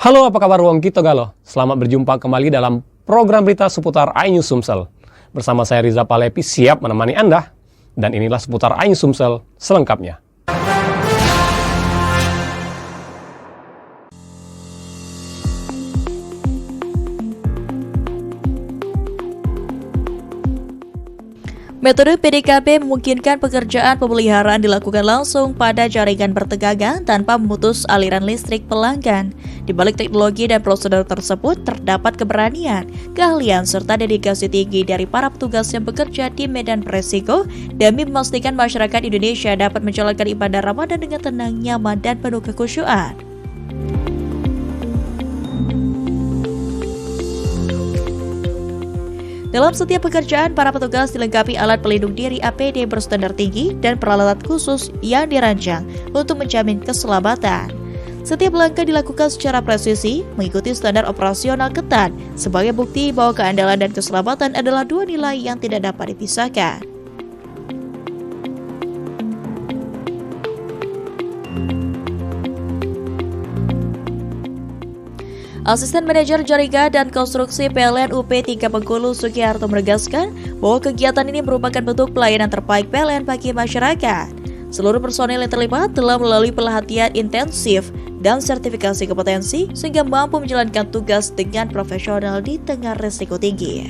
Halo, apa kabar Wong Kito Galo? Selamat berjumpa kembali dalam program berita seputar iNews Sumsel. Bersama saya Riza Palepi siap menemani Anda. Dan inilah seputar iNews Sumsel selengkapnya. Metode PDKP memungkinkan pekerjaan pemeliharaan dilakukan langsung pada jaringan bertegangan tanpa memutus aliran listrik pelanggan. Di balik teknologi dan prosedur tersebut terdapat keberanian, keahlian, serta dedikasi tinggi dari para petugas yang bekerja di medan beresiko demi memastikan masyarakat Indonesia dapat menjalankan ibadah Ramadan dengan tenang, nyaman, dan penuh kekhusyuan. Dalam setiap pekerjaan, para petugas dilengkapi alat pelindung diri APD berstandar tinggi dan peralatan khusus yang dirancang untuk menjamin keselamatan. Setiap langkah dilakukan secara presisi, mengikuti standar operasional ketat, sebagai bukti bahwa keandalan dan keselamatan adalah dua nilai yang tidak dapat dipisahkan. Asisten Manajer Jaringan dan Konstruksi PLN UP 3 Bengkulu Sugiharto menegaskan bahwa kegiatan ini merupakan bentuk pelayanan terbaik PLN bagi masyarakat. Seluruh personel yang terlibat telah melalui pelatihan intensif dan sertifikasi kompetensi sehingga mampu menjalankan tugas dengan profesional di tengah risiko tinggi.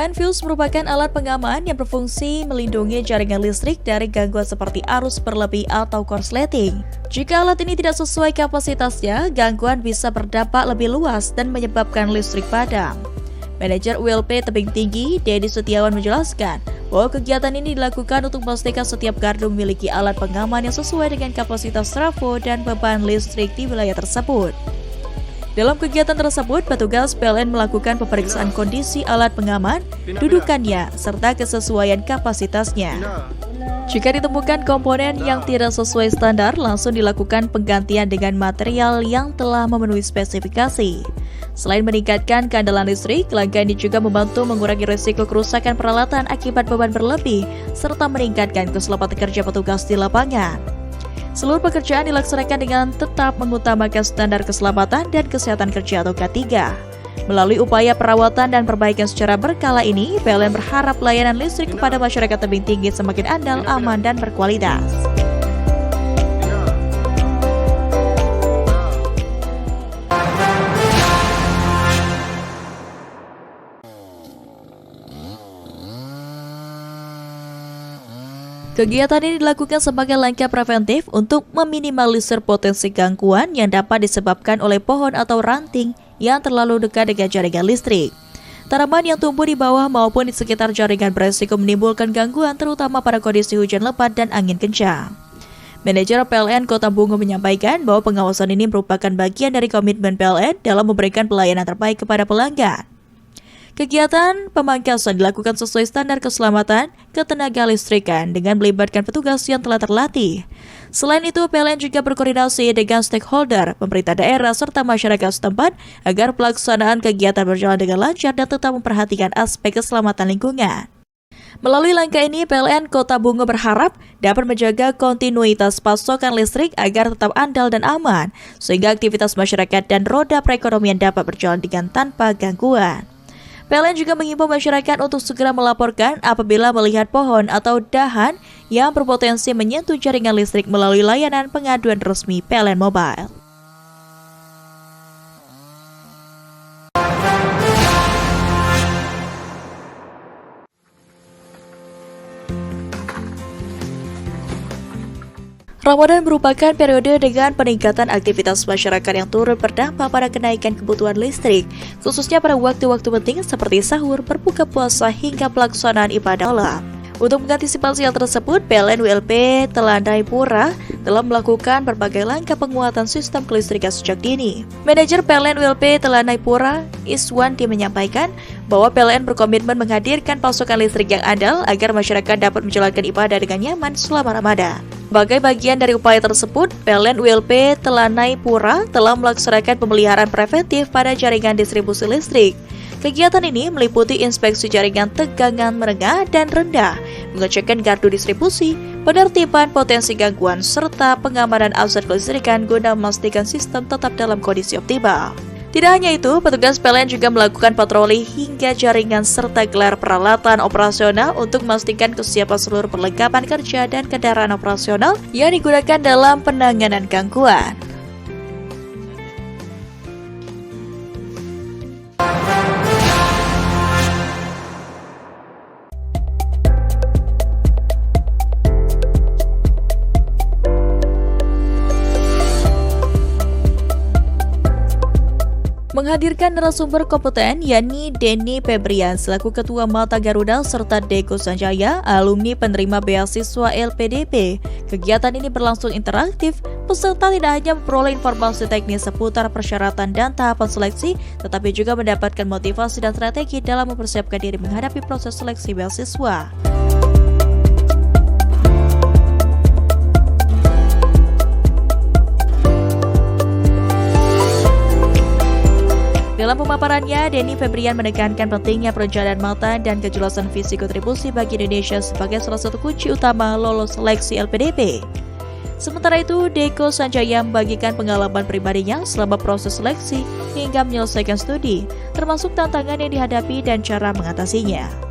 HNFuse merupakan alat pengaman yang berfungsi melindungi jaringan listrik dari gangguan seperti arus berlebih atau korsleting. Jika alat ini tidak sesuai kapasitasnya, gangguan bisa berdampak lebih luas dan menyebabkan listrik padam. Manajer ULP Tebing Tinggi, Dedi Setiawan menjelaskan bahwa kegiatan ini dilakukan untuk memastikan setiap gardu memiliki alat pengaman yang sesuai dengan kapasitas trafo dan beban listrik di wilayah tersebut. Dalam kegiatan tersebut, petugas PLN melakukan pemeriksaan kondisi alat pengaman, dudukannya, serta kesesuaian kapasitasnya. Jika ditemukan komponen yang tidak sesuai standar, langsung dilakukan penggantian dengan material yang telah memenuhi spesifikasi. Selain meningkatkan keandalan listrik, langkah ini juga membantu mengurangi risiko kerusakan peralatan akibat beban berlebih, serta meningkatkan keselamatan kerja petugas di lapangan. Seluruh pekerjaan dilaksanakan dengan tetap mengutamakan standar keselamatan dan kesehatan kerja atau K3. Melalui upaya perawatan dan perbaikan secara berkala ini, PLN berharap layanan listrik kepada masyarakat Tebing Tinggi semakin andal, aman, dan berkualitas. Kegiatan ini dilakukan sebagai langkah preventif untuk meminimalisir potensi gangguan yang dapat disebabkan oleh pohon atau ranting yang terlalu dekat dengan jaringan listrik. Tanaman yang tumbuh di bawah maupun di sekitar jaringan beresiko menimbulkan gangguan terutama pada kondisi hujan lebat dan angin kencang. Manajer PLN Kota Bungo menyampaikan bahwa pengawasan ini merupakan bagian dari komitmen PLN dalam memberikan pelayanan terbaik kepada pelanggan. Kegiatan pemangkasan dilakukan sesuai standar keselamatan ketenaga listrikan dengan melibatkan petugas yang telah terlatih. Selain itu, PLN juga berkoordinasi dengan stakeholder, pemerintah daerah, serta masyarakat setempat agar pelaksanaan kegiatan berjalan dengan lancar dan tetap memperhatikan aspek keselamatan lingkungan. Melalui langkah ini, PLN Kota Bungo berharap dapat menjaga kontinuitas pasokan listrik agar tetap andal dan aman, sehingga aktivitas masyarakat dan roda perekonomian dapat berjalan dengan tanpa gangguan. PLN juga mengimbau masyarakat untuk segera melaporkan apabila melihat pohon atau dahan yang berpotensi menyentuh jaringan listrik melalui layanan pengaduan resmi PLN Mobile. Ramadan merupakan periode dengan peningkatan aktivitas masyarakat yang turut berdampak pada kenaikan kebutuhan listrik, khususnya pada waktu-waktu penting seperti sahur, berbuka puasa, hingga pelaksanaan ibadah malam. Untuk mengantisipasi hal tersebut, PLN ULP Telanai Pura telah melakukan berbagai langkah penguatan sistem kelistrikan sejak dini. Manajer PLN ULP Telanai Pura, Iswanti menyampaikan bahwa PLN berkomitmen menghadirkan pasokan listrik yang andal agar masyarakat dapat menjalankan ibadah dengan nyaman selama Ramadan. Sebagai bagian dari upaya tersebut, PLN ULP Telanai Pura telah melaksanakan pemeliharaan preventif pada jaringan distribusi listrik. Kegiatan ini meliputi inspeksi jaringan tegangan menengah dan rendah, mengecekkan gardu distribusi, penertiban potensi gangguan, serta pengamanan aset kelistrikan guna memastikan sistem tetap dalam kondisi optimal. Tidak hanya itu, petugas PLN juga melakukan patroli hingga jaringan serta gelar peralatan operasional untuk memastikan kesiapan seluruh perlengkapan kerja dan kendaraan operasional yang digunakan dalam penanganan gangguan. Menghadirkan narasumber kompeten yakni Denny Febrian selaku Ketua Mata Garuda serta Deko Sanjaya, alumni penerima beasiswa LPDP. Kegiatan ini berlangsung interaktif, peserta tidak hanya memperoleh informasi teknis seputar persyaratan dan tahapan seleksi, tetapi juga mendapatkan motivasi dan strategi dalam mempersiapkan diri menghadapi proses seleksi beasiswa. Dalam pemaparannya, Denny Febrian menekankan pentingnya perencanaan matang dan kejelasan visi kontribusi bagi Indonesia sebagai salah satu kunci utama lolos seleksi LPDP. Sementara itu, Deko Sanjaya membagikan pengalaman pribadinya selama proses seleksi hingga menyelesaikan studi, termasuk tantangan yang dihadapi dan cara mengatasinya.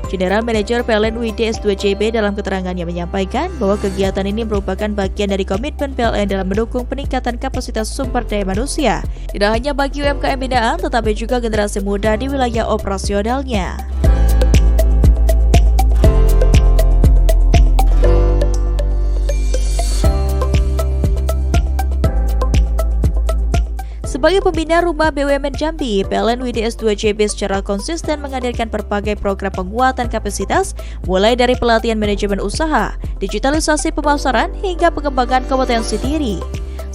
General Manager PLN UID S2JB dalam keterangannya menyampaikan bahwa kegiatan ini merupakan bagian dari komitmen PLN dalam mendukung peningkatan kapasitas sumber daya manusia, tidak hanya bagi UMKM binaan tetapi juga generasi muda di wilayah operasionalnya. Sebagai pembina Rumah BUMN Jambi, PLN UID S2JB secara konsisten menghadirkan berbagai program penguatan kapasitas, mulai dari pelatihan manajemen usaha, digitalisasi pemasaran, hingga pengembangan kompetensi diri.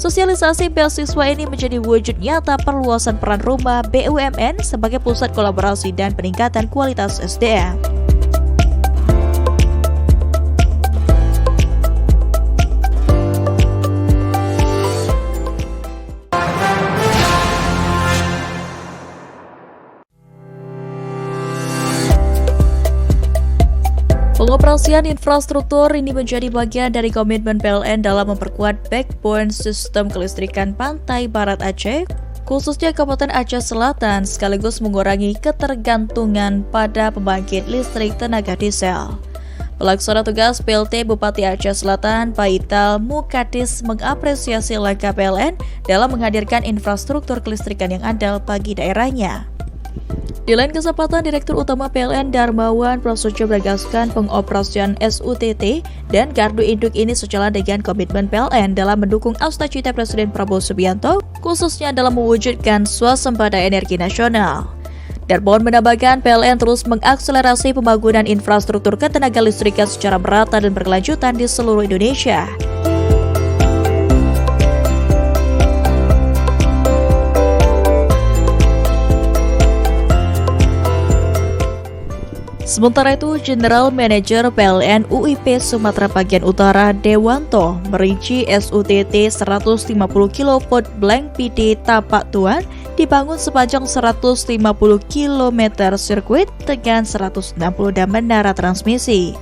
Sosialisasi beasiswa ini menjadi wujud nyata perluasan peran Rumah BUMN sebagai pusat kolaborasi dan peningkatan kualitas SDM. Pengoperasian infrastruktur ini menjadi bagian dari komitmen PLN dalam memperkuat backbone sistem kelistrikan pantai barat Aceh, khususnya Kabupaten Aceh Selatan, sekaligus mengurangi ketergantungan pada pembangkit listrik tenaga diesel. Pelaksana tugas PLT Bupati Aceh Selatan, Paital Mukadis, mengapresiasi langkah PLN dalam menghadirkan infrastruktur kelistrikan yang andal bagi daerahnya. Di lain kesempatan, Direktur Utama PLN Darmawan Prasojo menegaskan pengoperasian SUTT dan gardu induk ini sejalan dengan komitmen PLN dalam mendukung cita-cita Presiden Prabowo Subianto, khususnya dalam mewujudkan swasembada energi nasional. Darmawan menambahkan PLN terus mengakselerasi pembangunan infrastruktur ketenaga listrikan secara merata dan berkelanjutan di seluruh Indonesia. Sementara itu, General Manager PLN UIP Sumatera Bagian Utara Dewanto merinci SUTT 150 kV Blank PD Tapak Tuan dibangun sepanjang 150 km sirkuit dengan 160 dan menara transmisi.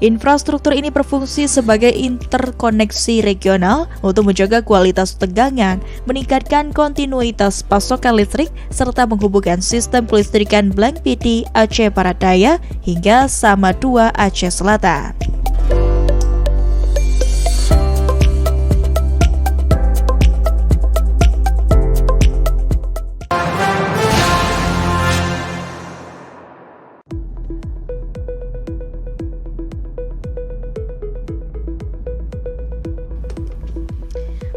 Infrastruktur ini berfungsi sebagai interkoneksi regional untuk menjaga kualitas tegangan, meningkatkan kontinuitas pasokan listrik, serta menghubungkan sistem kelistrikan Blank PD Aceh Barat Daya hingga Sama 2 Aceh Selatan.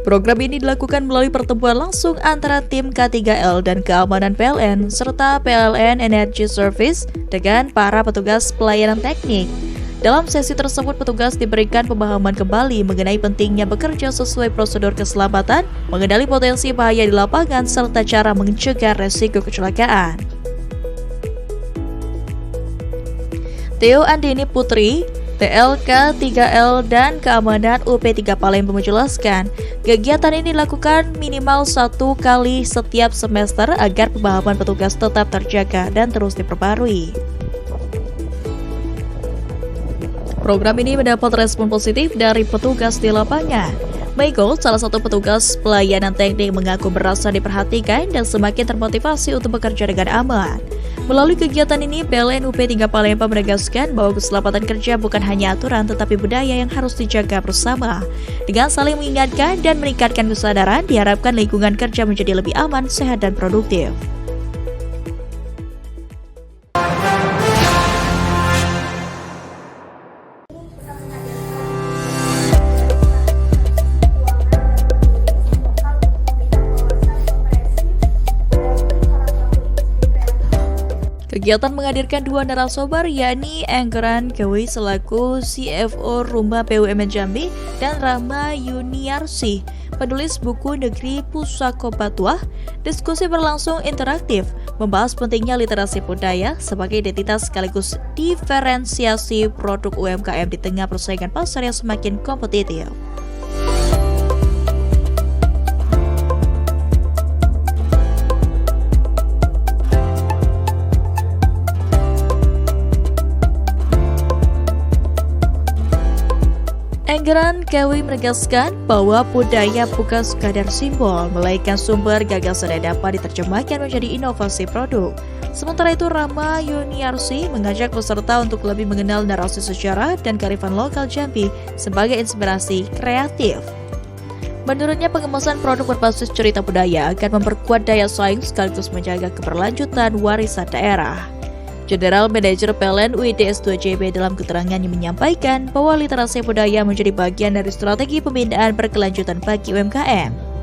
Program ini dilakukan melalui pertemuan langsung antara tim K3L dan keamanan PLN serta PLN Energy Service dengan para petugas pelayanan teknik. Dalam sesi tersebut, petugas diberikan pemahaman kembali mengenai pentingnya bekerja sesuai prosedur keselamatan, mengenali potensi bahaya di lapangan, serta cara mencegah resiko kecelakaan. Theo Andini Putri, TLK 3L dan Keamanan UP3 Palembang menjelaskan, kegiatan ini dilakukan minimal 1 kali setiap semester agar pemahaman petugas tetap terjaga dan terus diperbarui. Program ini mendapat respon positif dari petugas di lapangan. Michael, salah satu petugas pelayanan teknik, mengaku merasa diperhatikan dan semakin termotivasi untuk bekerja dengan aman. Melalui kegiatan ini, PLN UP3 Palembang menegaskan bahwa keselamatan kerja bukan hanya aturan tetapi budaya yang harus dijaga bersama. Dengan saling mengingatkan dan meningkatkan kesadaran, diharapkan lingkungan kerja menjadi lebih aman, sehat, dan produktif. Kegiatan menghadirkan 2 narasumber, yakni Enggeran Kewi selaku CFO Rumah BUMN Jambi dan Rama Yuniarsi, penulis buku Negeri Pusako Batuah. Diskusi berlangsung interaktif, membahas pentingnya literasi budaya sebagai identitas sekaligus diferensiasi produk UMKM di tengah persaingan pasar yang semakin kompetitif. Enggeran Kewi menegaskan bahwa budaya bukan sekadar simbol, melainkan sumber gagasan yang dapat diterjemahkan menjadi inovasi produk. Sementara itu, Rama Yuniarsi mengajak peserta untuk lebih mengenal narasi sejarah dan kearifan lokal Jambi sebagai inspirasi kreatif. Menurutnya, pengemasan produk berbasis cerita budaya akan memperkuat daya saing sekaligus menjaga keberlanjutan warisan daerah. General Manager PLN UIDS2JB dalam keterangannya menyampaikan bahwa literasi budaya menjadi bagian dari strategi pembinaan berkelanjutan bagi UMKM.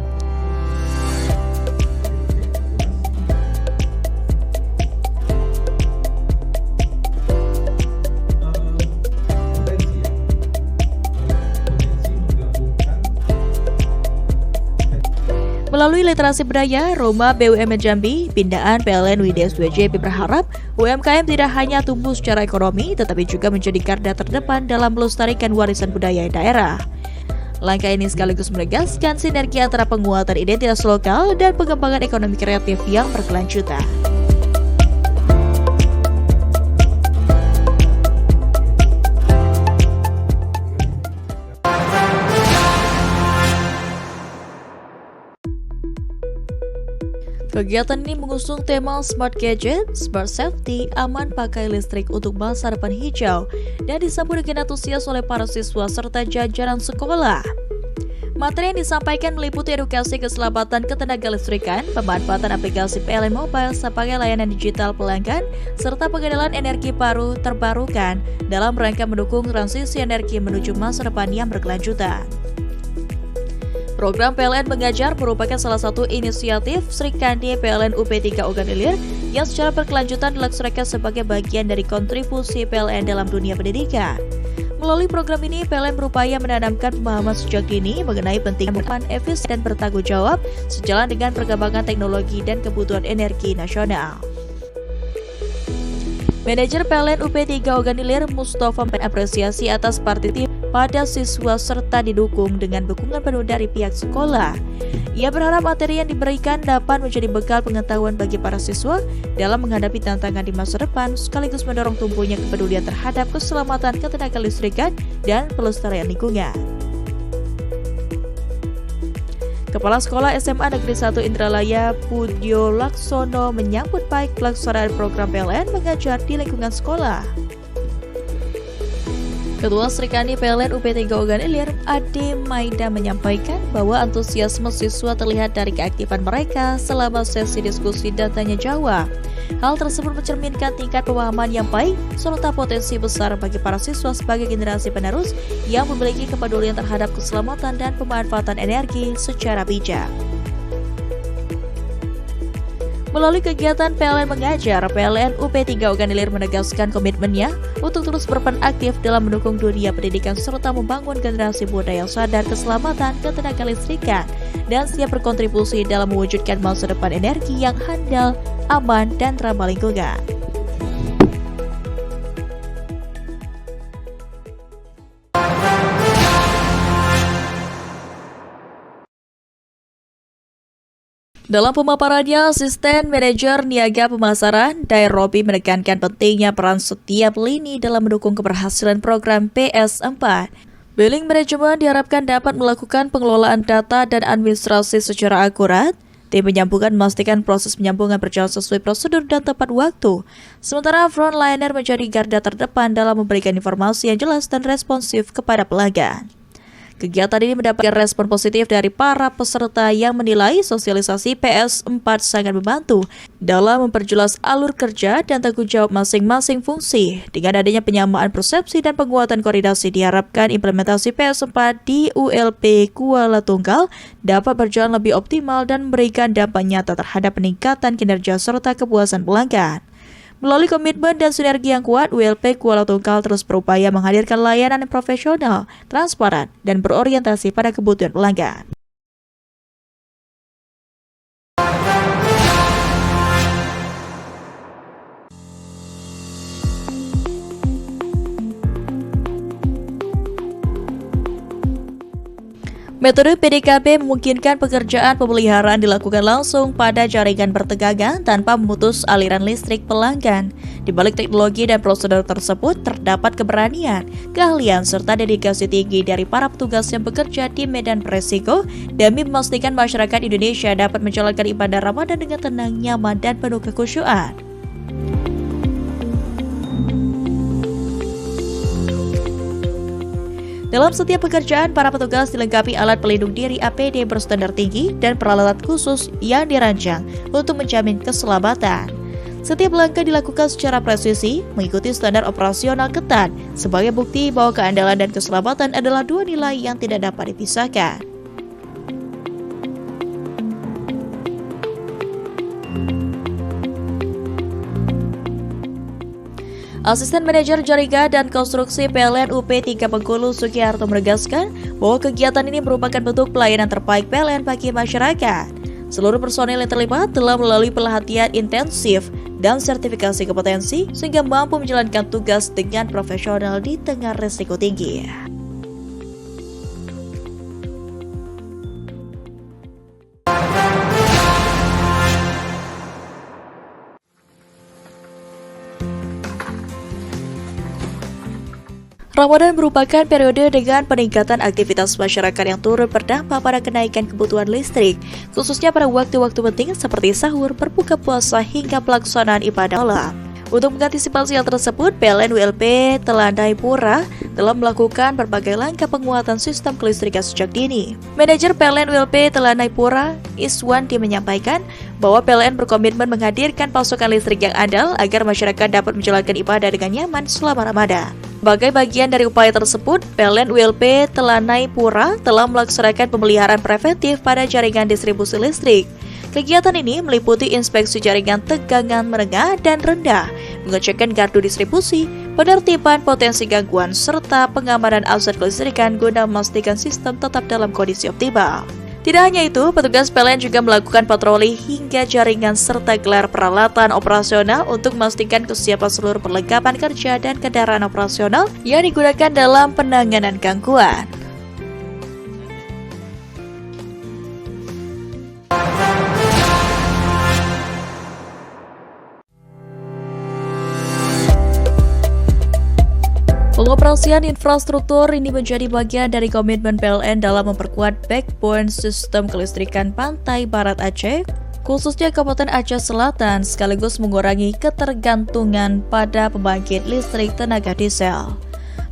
Melalui literasi budaya, Rumah BUMN Jambi, pindaan PLN UIDS2JB berharap UMKM tidak hanya tumbuh secara ekonomi, tetapi juga menjadi garda terdepan dalam melestarikan warisan budaya daerah. Langkah ini sekaligus menegaskan sinergi antara penguatan identitas lokal dan pengembangan ekonomi kreatif yang berkelanjutan. Kegiatan ini mengusung tema Smart Gadget, Smart Safety, aman pakai listrik untuk masa depan hijau, dan disambut dengan antusias oleh para siswa serta jajaran sekolah. Materi yang disampaikan meliputi edukasi keselamatan ketenagalistrikan, pemanfaatan aplikasi PLN Mobile sebagai layanan digital pelanggan, serta pengenalan energi baru terbarukan dalam rangka mendukung transisi energi menuju masa depan yang berkelanjutan. Program PLN Mengajar merupakan salah satu inisiatif Sri Kandi PLN UP3 Oganilir yang secara berkelanjutan dilaksanakan sebagai bagian dari kontribusi PLN dalam dunia pendidikan. Melalui program ini, PLN berupaya menanamkan pemahaman sejak dini mengenai pentingnya peran efisien dan bertanggung jawab sejalan dengan perkembangan teknologi dan kebutuhan energi nasional. Manajer PLN UP3 Oganilir Mustafa mengapresiasi atas partisipasi pada siswa serta didukung dengan dukungan penuh dari pihak sekolah. Ia berharap materi yang diberikan dapat menjadi bekal pengetahuan bagi para siswa dalam menghadapi tantangan di masa depan, sekaligus mendorong tumbuhnya kepedulian terhadap keselamatan ketenagalistrikan dan pelestarian lingkungan. Kepala Sekolah SMA Negeri 1 Indralaya Pudyo Laksono menyambut baik pelaksanaan program PLN Mengajar di lingkungan sekolah. Ketua Sri Kandi PLN UP3 Oganilir, Ade Maida, menyampaikan bahwa antusiasme siswa terlihat dari keaktifan mereka selama sesi diskusi dan tanya jawab. Hal tersebut mencerminkan tingkat pemahaman yang baik serta potensi besar bagi para siswa sebagai generasi penerus yang memiliki kepedulian terhadap keselamatan dan pemanfaatan energi secara bijak. Melalui kegiatan PLN Mengajar, PLN UP3 Oganilir menegaskan komitmennya untuk terus berperan aktif dalam mendukung dunia pendidikan serta membangun generasi muda yang sadar keselamatan ketenagalistrikan dan siap berkontribusi dalam mewujudkan masa depan energi yang handal, aman, dan ramah lingkungan. Dalam pemaparannya, Asisten Manajer Niaga Pemasaran, Dairobi menekankan pentingnya peran setiap lini dalam mendukung keberhasilan program PS4. Billing Management diharapkan dapat melakukan pengelolaan data dan administrasi secara akurat. Tim penyambungan memastikan proses penyambungan berjalan sesuai prosedur dan tepat waktu. Sementara frontliner menjadi garda terdepan dalam memberikan informasi yang jelas dan responsif kepada pelanggan. Kegiatan ini mendapatkan respon positif dari para peserta yang menilai sosialisasi PS4 sangat membantu dalam memperjelas alur kerja dan tanggung jawab masing-masing fungsi. Dengan adanya penyamaan persepsi dan penguatan koordinasi, diharapkan implementasi PS4 di ULP Kuala Tunggal dapat berjalan lebih optimal dan memberikan dampak nyata terhadap peningkatan kinerja serta kepuasan pelanggan. Melalui komitmen dan sinergi yang kuat, ULP Kuala Tunggal terus berupaya menghadirkan layanan yang profesional, transparan, dan berorientasi pada kebutuhan pelanggan. Metode PDKP memungkinkan pekerjaan pemeliharaan dilakukan langsung pada jaringan bertegangan tanpa memutus aliran listrik pelanggan. Di balik teknologi dan prosedur tersebut terdapat keberanian, keahlian, serta dedikasi tinggi dari para petugas yang bekerja di medan beresiko demi memastikan masyarakat Indonesia dapat menjalankan ibadah Ramadan dengan tenang, nyaman, dan penuh kekhusyuan. Dalam setiap pekerjaan, para petugas dilengkapi alat pelindung diri APD berstandar tinggi dan peralatan khusus yang dirancang untuk menjamin keselamatan. Setiap langkah dilakukan secara presisi, mengikuti standar operasional ketat, sebagai bukti bahwa keandalan dan keselamatan adalah dua nilai yang tidak dapat dipisahkan. Asisten Manajer Jaringan dan Konstruksi PLN UP 3 Bengkulu Sugiharto menegaskan bahwa kegiatan ini merupakan bentuk pelayanan terbaik PLN bagi masyarakat. Seluruh personil yang terlibat telah melalui pelatihan intensif dan sertifikasi kompetensi sehingga mampu menjalankan tugas dengan profesional di tengah risiko tinggi. Ramadan merupakan periode dengan peningkatan aktivitas masyarakat yang turut berdampak pada kenaikan kebutuhan listrik, khususnya pada waktu-waktu penting seperti sahur, berbuka puasa, hingga pelaksanaan ibadah malam. Untuk mengantisipasi hal tersebut, PLN ULP Telanai Pura telah melakukan berbagai langkah penguatan sistem kelistrikan sejak dini. Manajer PLN ULP Telanai Pura, Iswanti, menyampaikan bahwa PLN berkomitmen menghadirkan pasokan listrik yang andal agar masyarakat dapat menjalankan ibadah dengan nyaman selama Ramadan. Sebagai bagian dari upaya tersebut, PLN ULP Telanai Pura telah melaksanakan pemeliharaan preventif pada jaringan distribusi listrik. Kegiatan ini meliputi inspeksi jaringan tegangan menengah dan rendah, mengecekkan gardu distribusi, penertiban potensi gangguan, serta pengamanan aset kelistrikan guna memastikan sistem tetap dalam kondisi optimal. Tidak hanya itu, petugas PLN juga melakukan patroli hingga jaringan serta gelar peralatan operasional untuk memastikan kesiapan seluruh perlengkapan kerja dan kendaraan operasional yang digunakan dalam penanganan gangguan. Pengoperasian infrastruktur ini menjadi bagian dari komitmen PLN dalam memperkuat backbone sistem kelistrikan pantai barat Aceh, khususnya Kabupaten Aceh Selatan, sekaligus mengurangi ketergantungan pada pembangkit listrik tenaga diesel.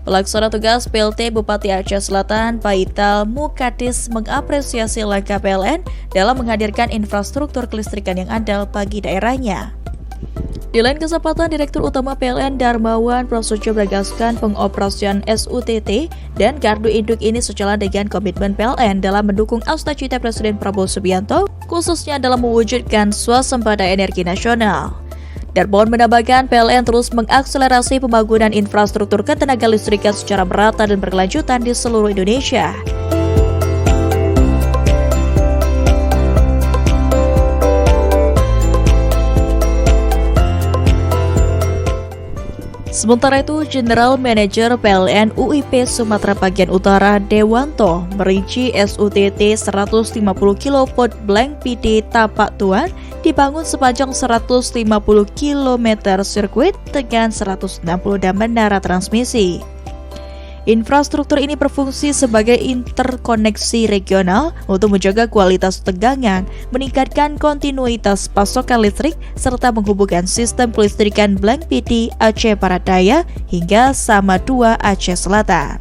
Pelaksana tugas PLT Bupati Aceh Selatan, Baital Mukadis, mengapresiasi langkah PLN dalam menghadirkan infrastruktur kelistrikan yang andal bagi daerahnya. Di lain kesempatan, Direktur Utama PLN Darmawan Prasojo menegaskan pengoperasian SUTT dan gardu induk ini sejalan dengan komitmen PLN dalam mendukung cita Presiden Prabowo Subianto, khususnya dalam mewujudkan swasembada energi nasional. Darmawan menambahkan PLN terus mengakselerasi pembangunan infrastruktur ketenaga listrikan secara merata dan berkelanjutan di seluruh Indonesia. Sementara itu, General Manager PLN UIP Sumatera Bagian Utara Dewanto merinci SUTT 150 kV blank PD Tapak Tuan dibangun sepanjang 150 km sirkuit dengan 160 dam menara transmisi. Infrastruktur ini berfungsi sebagai interkoneksi regional untuk menjaga kualitas tegangan, meningkatkan kontinuitas pasokan listrik, serta menghubungkan sistem kelistrikan blank PD Aceh Barat Daya hingga Sama 2 Aceh Selatan.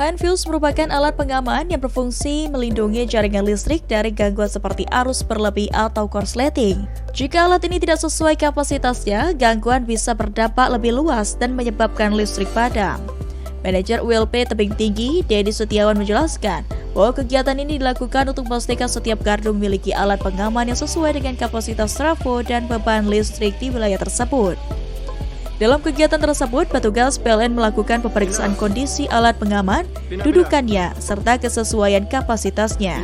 HENFUSE merupakan alat pengaman yang berfungsi melindungi jaringan listrik dari gangguan seperti arus berlebih atau korsleting. Jika alat ini tidak sesuai kapasitasnya, gangguan bisa berdampak lebih luas dan menyebabkan listrik padam. Manajer ULP Tebing Tinggi, Dedi Setiawan menjelaskan bahwa kegiatan ini dilakukan untuk memastikan setiap gardu memiliki alat pengaman yang sesuai dengan kapasitas trafo dan beban listrik di wilayah tersebut. Dalam kegiatan tersebut, petugas PLN melakukan pemeriksaan kondisi alat pengaman, dudukannya, serta kesesuaian kapasitasnya.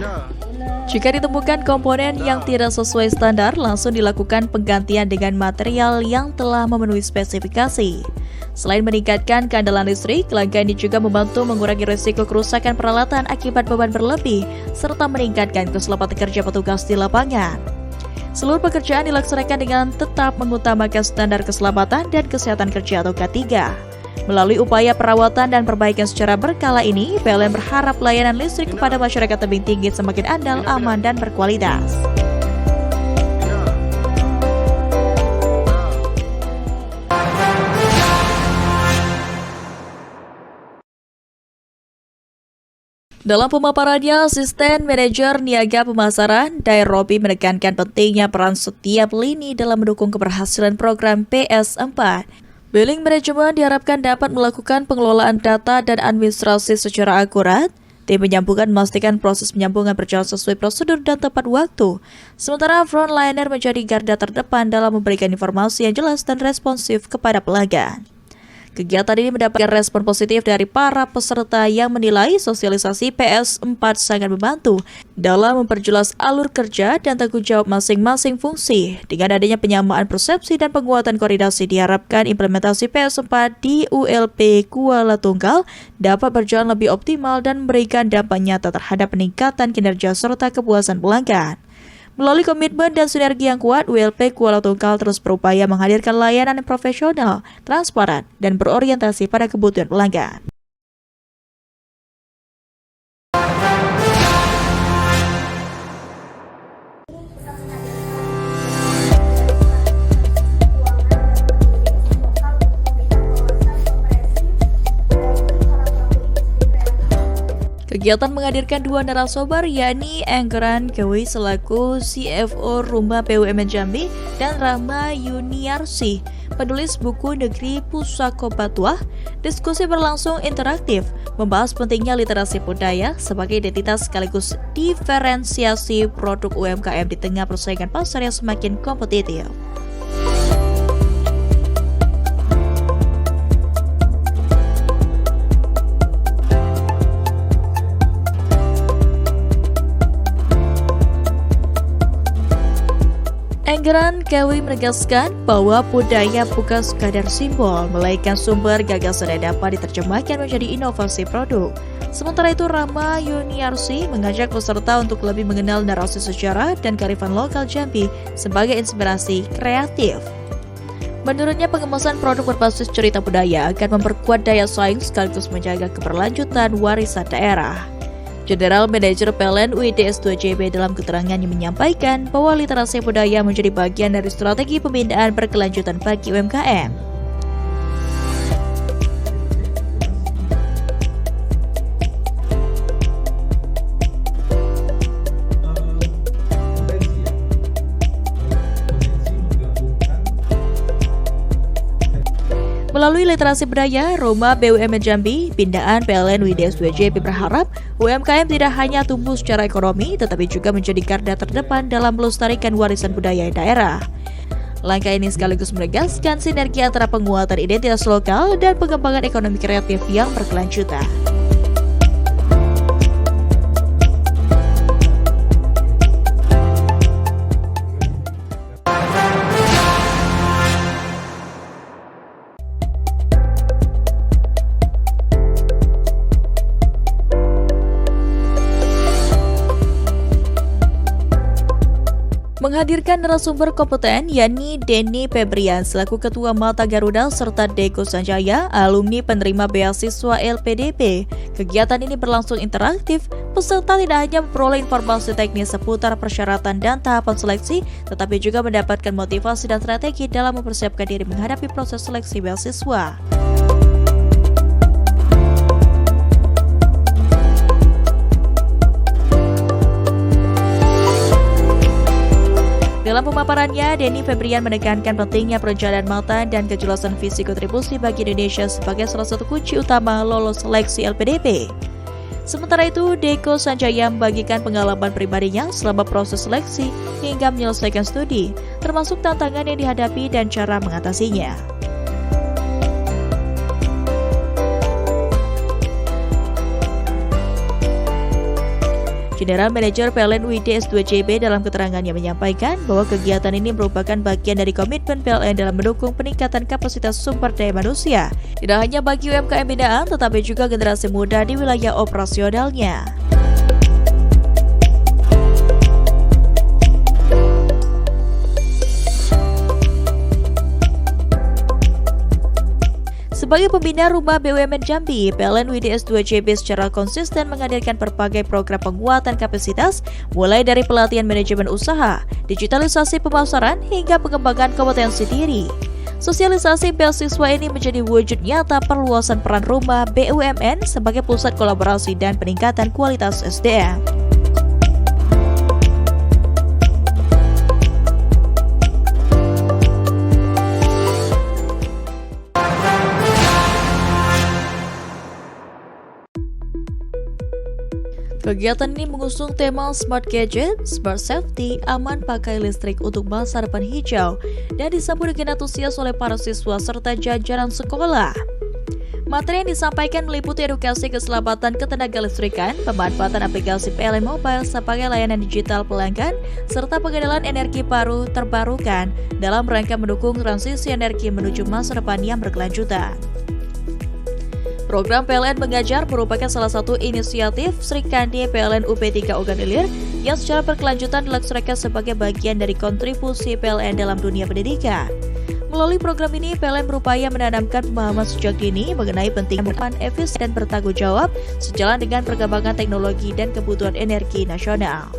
Jika ditemukan komponen yang tidak sesuai standar, langsung dilakukan penggantian dengan material yang telah memenuhi spesifikasi. Selain meningkatkan keandalan listrik, langkah ini juga membantu mengurangi risiko kerusakan peralatan akibat beban berlebih, serta meningkatkan keselamatan kerja petugas di lapangan. Seluruh pekerjaan dilaksanakan dengan tetap mengutamakan standar keselamatan dan kesehatan kerja atau K3. Melalui upaya perawatan dan perbaikan secara berkala ini, PLN berharap layanan listrik kepada masyarakat Tebing Tinggi semakin andal, aman, dan berkualitas. Dalam pemaparannya, Asisten Manajer Niaga Pemasaran, Dairobi menekankan pentingnya peran setiap lini dalam mendukung keberhasilan program PS4. Billing Management diharapkan dapat melakukan pengelolaan data dan administrasi secara akurat. Tim penyambungan memastikan proses penyambungan berjalan sesuai prosedur dan tepat waktu. Sementara frontliner menjadi garda terdepan dalam memberikan informasi yang jelas dan responsif kepada pelanggan. Kegiatan ini mendapatkan respon positif dari para peserta yang menilai sosialisasi PS4 sangat membantu dalam memperjelas alur kerja dan tanggung jawab masing-masing fungsi. Dengan adanya penyamaan persepsi dan penguatan koordinasi, diharapkan implementasi PS4 di ULP Kuala Tunggal dapat berjalan lebih optimal dan memberikan dampak nyata terhadap peningkatan kinerja serta kepuasan pelanggan. Melalui komitmen dan sinergi yang kuat, ULP Kuala Tunggal terus berupaya menghadirkan layanan yang profesional, transparan, dan berorientasi pada kebutuhan pelanggan. Kegiatan menghadirkan dua narasumber, yakni Enggeran Kewi selaku CFO Rumah BUMN Jambi dan Rahma Yuniarsi, penulis buku Negeri Pusako Batuah. Diskusi berlangsung interaktif, membahas pentingnya literasi budaya sebagai identitas sekaligus diferensiasi produk UMKM di tengah persaingan pasar yang semakin kompetitif. Enggeran Kewi menegaskan bahwa budaya bukan sekadar simbol, melainkan sumber gagasan yang dapat diterjemahkan menjadi inovasi produk. Sementara itu, Rahma Yuniarsi mengajak peserta untuk lebih mengenal narasi sejarah dan kearifan lokal Jambi sebagai inspirasi kreatif. Menurutnya, pengemasan produk berbasis cerita budaya akan memperkuat daya saing sekaligus menjaga keberlanjutan warisan daerah. General Manager PLN UIDS2JB dalam keterangannya menyampaikan bahwa literasi budaya menjadi bagian dari strategi pembinaan berkelanjutan bagi UMKM. Melalui literasi budaya, Rumah BUMN Jambi, pindaan PLN UIDS2JB berharap UMKM tidak hanya tumbuh secara ekonomi, tetapi juga menjadi garda terdepan dalam melestarikan warisan budaya daerah. Langkah ini sekaligus menegaskan sinergi antara penguatan identitas lokal dan pengembangan ekonomi kreatif yang berkelanjutan. Menghadirkan narasumber kompeten yakni Denny Febrian selaku Ketua Mata Garuda serta Deko Sanjaya, alumni penerima beasiswa LPDP. Kegiatan ini berlangsung interaktif, peserta tidak hanya memperoleh informasi teknis seputar persyaratan dan tahapan seleksi, tetapi juga mendapatkan motivasi dan strategi dalam mempersiapkan diri menghadapi proses seleksi beasiswa. Dalam pemaparannya, Denny Febrian menekankan pentingnya perencanaan matang dan kejelasan visi kontribusi bagi Indonesia sebagai salah satu kunci utama lolos seleksi LPDP. Sementara itu, Deko Sanjaya membagikan pengalaman pribadinya selama proses seleksi hingga menyelesaikan studi, termasuk tantangan yang dihadapi dan cara mengatasinya. General Manager PLN UID S2JB dalam keterangannya menyampaikan bahwa kegiatan ini merupakan bagian dari komitmen PLN dalam mendukung peningkatan kapasitas sumber daya manusia, tidak hanya bagi UMKM binaan tetapi juga generasi muda di wilayah operasionalnya. Sebagai pembina Rumah BUMN Jambi, PLN UID S2JB secara konsisten menghadirkan berbagai program penguatan kapasitas, mulai dari pelatihan manajemen usaha, digitalisasi pemasaran, hingga pengembangan kompetensi diri. Sosialisasi beasiswa ini menjadi wujud nyata perluasan peran Rumah BUMN sebagai pusat kolaborasi dan peningkatan kualitas SDM. Kegiatan ini mengusung tema Smart Gadget, Smart Safety, aman pakai listrik untuk masa depan hijau, dan disambut dengan antusias oleh para siswa serta jajaran sekolah. Materi yang disampaikan meliputi edukasi keselamatan ketenagalistrikan, pemanfaatan aplikasi PLN Mobile sebagai layanan digital pelanggan, serta pengenalan energi baru terbarukan dalam rangka mendukung transisi energi menuju masa depan yang berkelanjutan. Program PLN Mengajar merupakan salah satu inisiatif Sri Kandi PLN UP3 Ogan Ilir yang secara berkelanjutan dilaksanakan sebagai bagian dari kontribusi PLN dalam dunia pendidikan. Melalui program ini, PLN berupaya menanamkan pemahaman sejak dini mengenai pentingnya peran efisien dan bertanggung jawab sejalan dengan perkembangan teknologi dan kebutuhan energi nasional.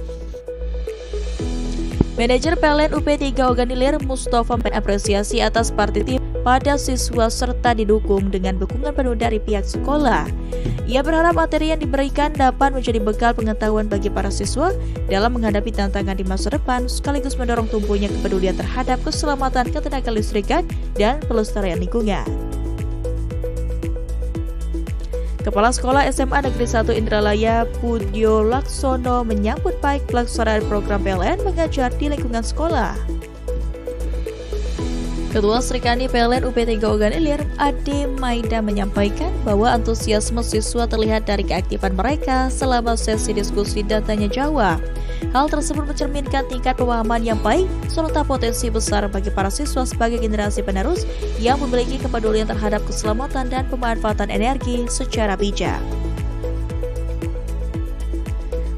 Manajer PLN UP3 Ogan Ilir Mustafa mengapresiasi atas partisipasi pada siswa serta didukung dengan dukungan penuh dari pihak sekolah. Ia berharap materi yang diberikan dapat menjadi bekal pengetahuan bagi para siswa dalam menghadapi tantangan di masa depan, sekaligus mendorong tumbuhnya kepedulian terhadap keselamatan ketenagalistrikan dan pelestarian lingkungan. Kepala Sekolah SMA Negeri 1 Indralaya Budyo Laksono menyambut baik pelaksanaan program PLN Mengajar di lingkungan sekolah. Ketua Sri Kandi PLN UP3 Ogan Ilir, Ade Maida menyampaikan bahwa antusiasme siswa terlihat dari keaktifan mereka selama sesi diskusi dan tanya jawab. Hal tersebut mencerminkan tingkat pemahaman yang baik serta potensi besar bagi para siswa sebagai generasi penerus yang memiliki kepedulian terhadap keselamatan dan pemanfaatan energi secara bijak.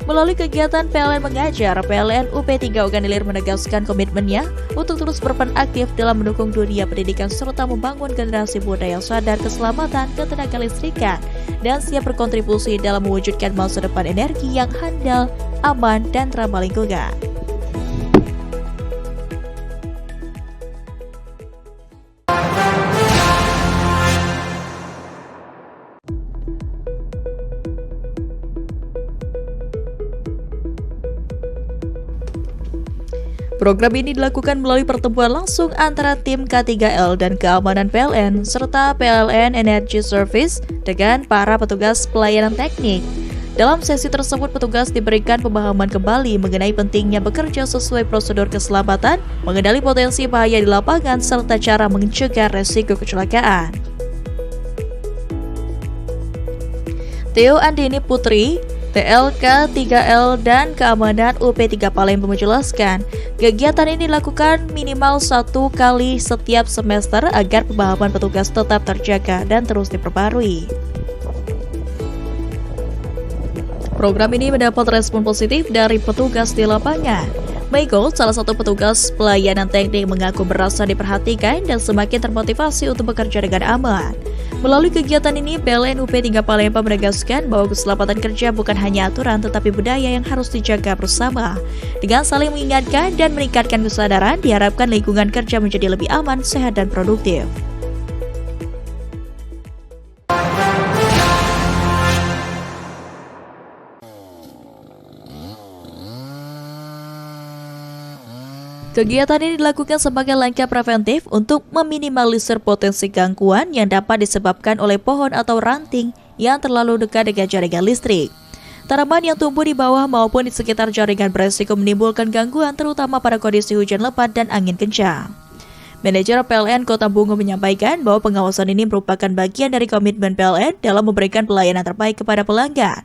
Melalui kegiatan PLN Mengajar, PLN UP3 Ogan Ilir menegaskan komitmennya untuk terus berperan aktif dalam mendukung dunia pendidikan serta membangun generasi muda yang sadar keselamatan ketenagalistrikan dan siap berkontribusi dalam mewujudkan masa depan energi yang handal, aman, dan ramah lingkungan. Program ini dilakukan melalui pertemuan langsung antara tim K3L dan keamanan PLN serta PLN Energy Service dengan para petugas pelayanan teknik. Dalam sesi tersebut, petugas diberikan pemahaman kembali mengenai pentingnya bekerja sesuai prosedur keselamatan, mengenali potensi bahaya di lapangan, serta cara mencegah resiko kecelakaan. Theo Andini Putri, TLK 3L dan Keamanan UP3 Palembang menjelaskan, kegiatan ini dilakukan minimal 1 kali setiap semester agar pemahaman petugas tetap terjaga dan terus diperbarui. Program ini mendapat respon positif dari petugas di lapangan. Michael, salah satu petugas pelayanan teknik, mengaku merasa diperhatikan dan semakin termotivasi untuk bekerja dengan aman. Melalui kegiatan ini, PLN UP3 Palembang menegaskan bahwa keselamatan kerja bukan hanya aturan tetapi budaya yang harus dijaga bersama. Dengan saling mengingatkan dan meningkatkan kesadaran, diharapkan lingkungan kerja menjadi lebih aman, sehat, dan produktif. Kegiatan ini dilakukan sebagai langkah preventif untuk meminimalisir potensi gangguan yang dapat disebabkan oleh pohon atau ranting yang terlalu dekat dengan jaringan listrik. Tanaman yang tumbuh di bawah maupun di sekitar jaringan beresiko menimbulkan gangguan, terutama pada kondisi hujan lebat dan angin kencang. Manajer PLN Kota Bungo menyampaikan bahwa pengawasan ini merupakan bagian dari komitmen PLN dalam memberikan pelayanan terbaik kepada pelanggan.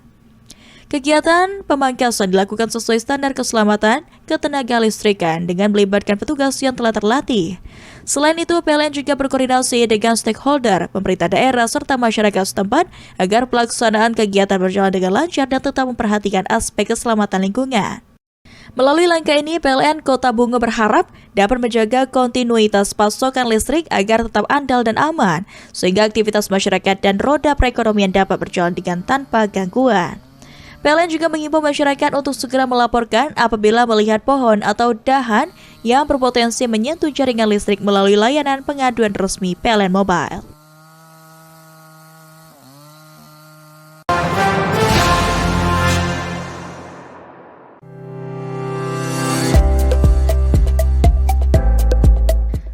Kegiatan pemangkasan dilakukan sesuai standar keselamatan ketenaga listrikan dengan melibatkan petugas yang telah terlatih. Selain itu, PLN juga berkoordinasi dengan stakeholder, pemerintah daerah, serta masyarakat setempat agar pelaksanaan kegiatan berjalan dengan lancar dan tetap memperhatikan aspek keselamatan lingkungan. Melalui langkah ini, PLN Kota Bungo berharap dapat menjaga kontinuitas pasokan listrik agar tetap andal dan aman, sehingga aktivitas masyarakat dan roda perekonomian dapat berjalan dengan tanpa gangguan. PLN juga mengimbau masyarakat untuk segera melaporkan apabila melihat pohon atau dahan yang berpotensi menyentuh jaringan listrik melalui layanan pengaduan resmi PLN Mobile.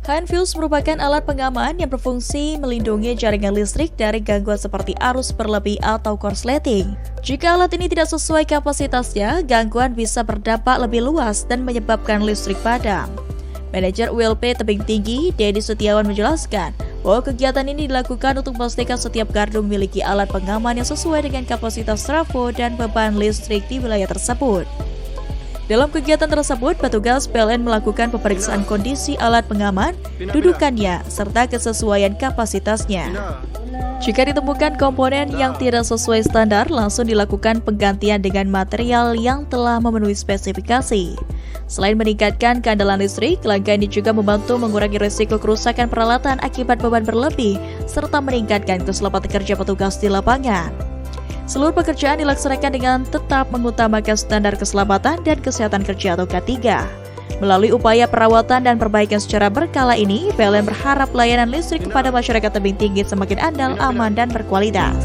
HighNFuse merupakan alat pengaman yang berfungsi melindungi jaringan listrik dari gangguan seperti arus berlebih atau korsleting. Jika alat ini tidak sesuai kapasitasnya, gangguan bisa berdampak lebih luas dan menyebabkan listrik padam. Manajer ULP Tebing Tinggi, Dedi Setiawan, menjelaskan bahwa kegiatan ini dilakukan untuk memastikan setiap gardu memiliki alat pengaman yang sesuai dengan kapasitas trafo dan beban listrik di wilayah tersebut. Dalam kegiatan tersebut, petugas PLN melakukan pemeriksaan kondisi alat pengaman, dudukannya, serta kesesuaian kapasitasnya. Jika ditemukan komponen yang tidak sesuai standar, langsung dilakukan penggantian dengan material yang telah memenuhi spesifikasi. Selain meningkatkan keandalan listrik, langkah ini juga membantu mengurangi risiko kerusakan peralatan akibat beban berlebih, serta meningkatkan keselamatan kerja petugas di lapangan. Seluruh pekerjaan dilaksanakan dengan tetap mengutamakan standar keselamatan dan kesehatan kerja atau K3. Melalui upaya perawatan dan perbaikan secara berkala ini, PLN berharap layanan listrik kepada masyarakat Tebing Tinggi semakin andal, aman, dan berkualitas.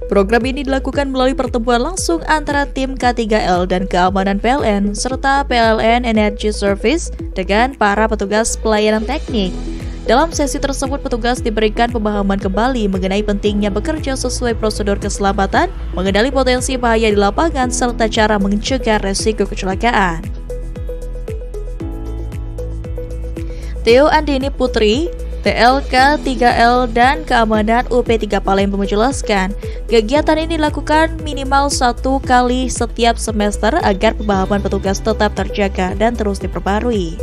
Program ini dilakukan melalui pertemuan langsung antara tim K3L dan Keamanan PLN serta PLN Energy Service dengan para petugas pelayanan teknik. Dalam sesi tersebut, petugas diberikan pemahaman kembali mengenai pentingnya bekerja sesuai prosedur keselamatan, mengenali potensi bahaya di lapangan, serta cara mencegah resiko kecelakaan. Theo Andini Putri, TLK 3L dan Keamanan UP3 Palembang menjelaskan, kegiatan ini dilakukan minimal 1 kali setiap semester agar pemahaman petugas tetap terjaga dan terus diperbarui.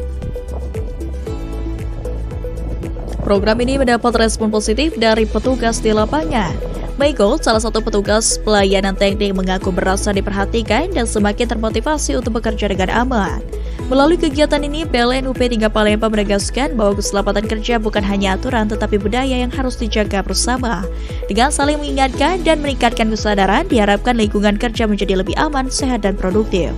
Program ini mendapat respon positif dari petugas di lapangan. Michael, salah satu petugas pelayanan teknik, mengaku merasa diperhatikan dan semakin termotivasi untuk bekerja dengan aman. Melalui kegiatan ini, PLN UP3 Palembang menegaskan bahwa keselamatan kerja bukan hanya aturan tetapi budaya yang harus dijaga bersama. Dengan saling mengingatkan dan meningkatkan kesadaran, diharapkan lingkungan kerja menjadi lebih aman, sehat, dan produktif.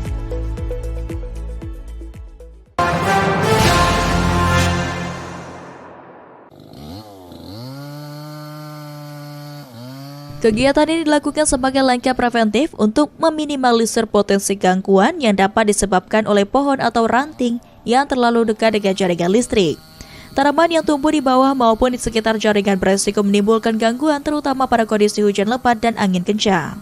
Kegiatan ini dilakukan sebagai langkah preventif untuk meminimalisir potensi gangguan yang dapat disebabkan oleh pohon atau ranting yang terlalu dekat dengan jaringan listrik. Tanaman yang tumbuh di bawah maupun di sekitar jaringan beresiko menimbulkan gangguan terutama pada kondisi hujan lebat dan angin kencang.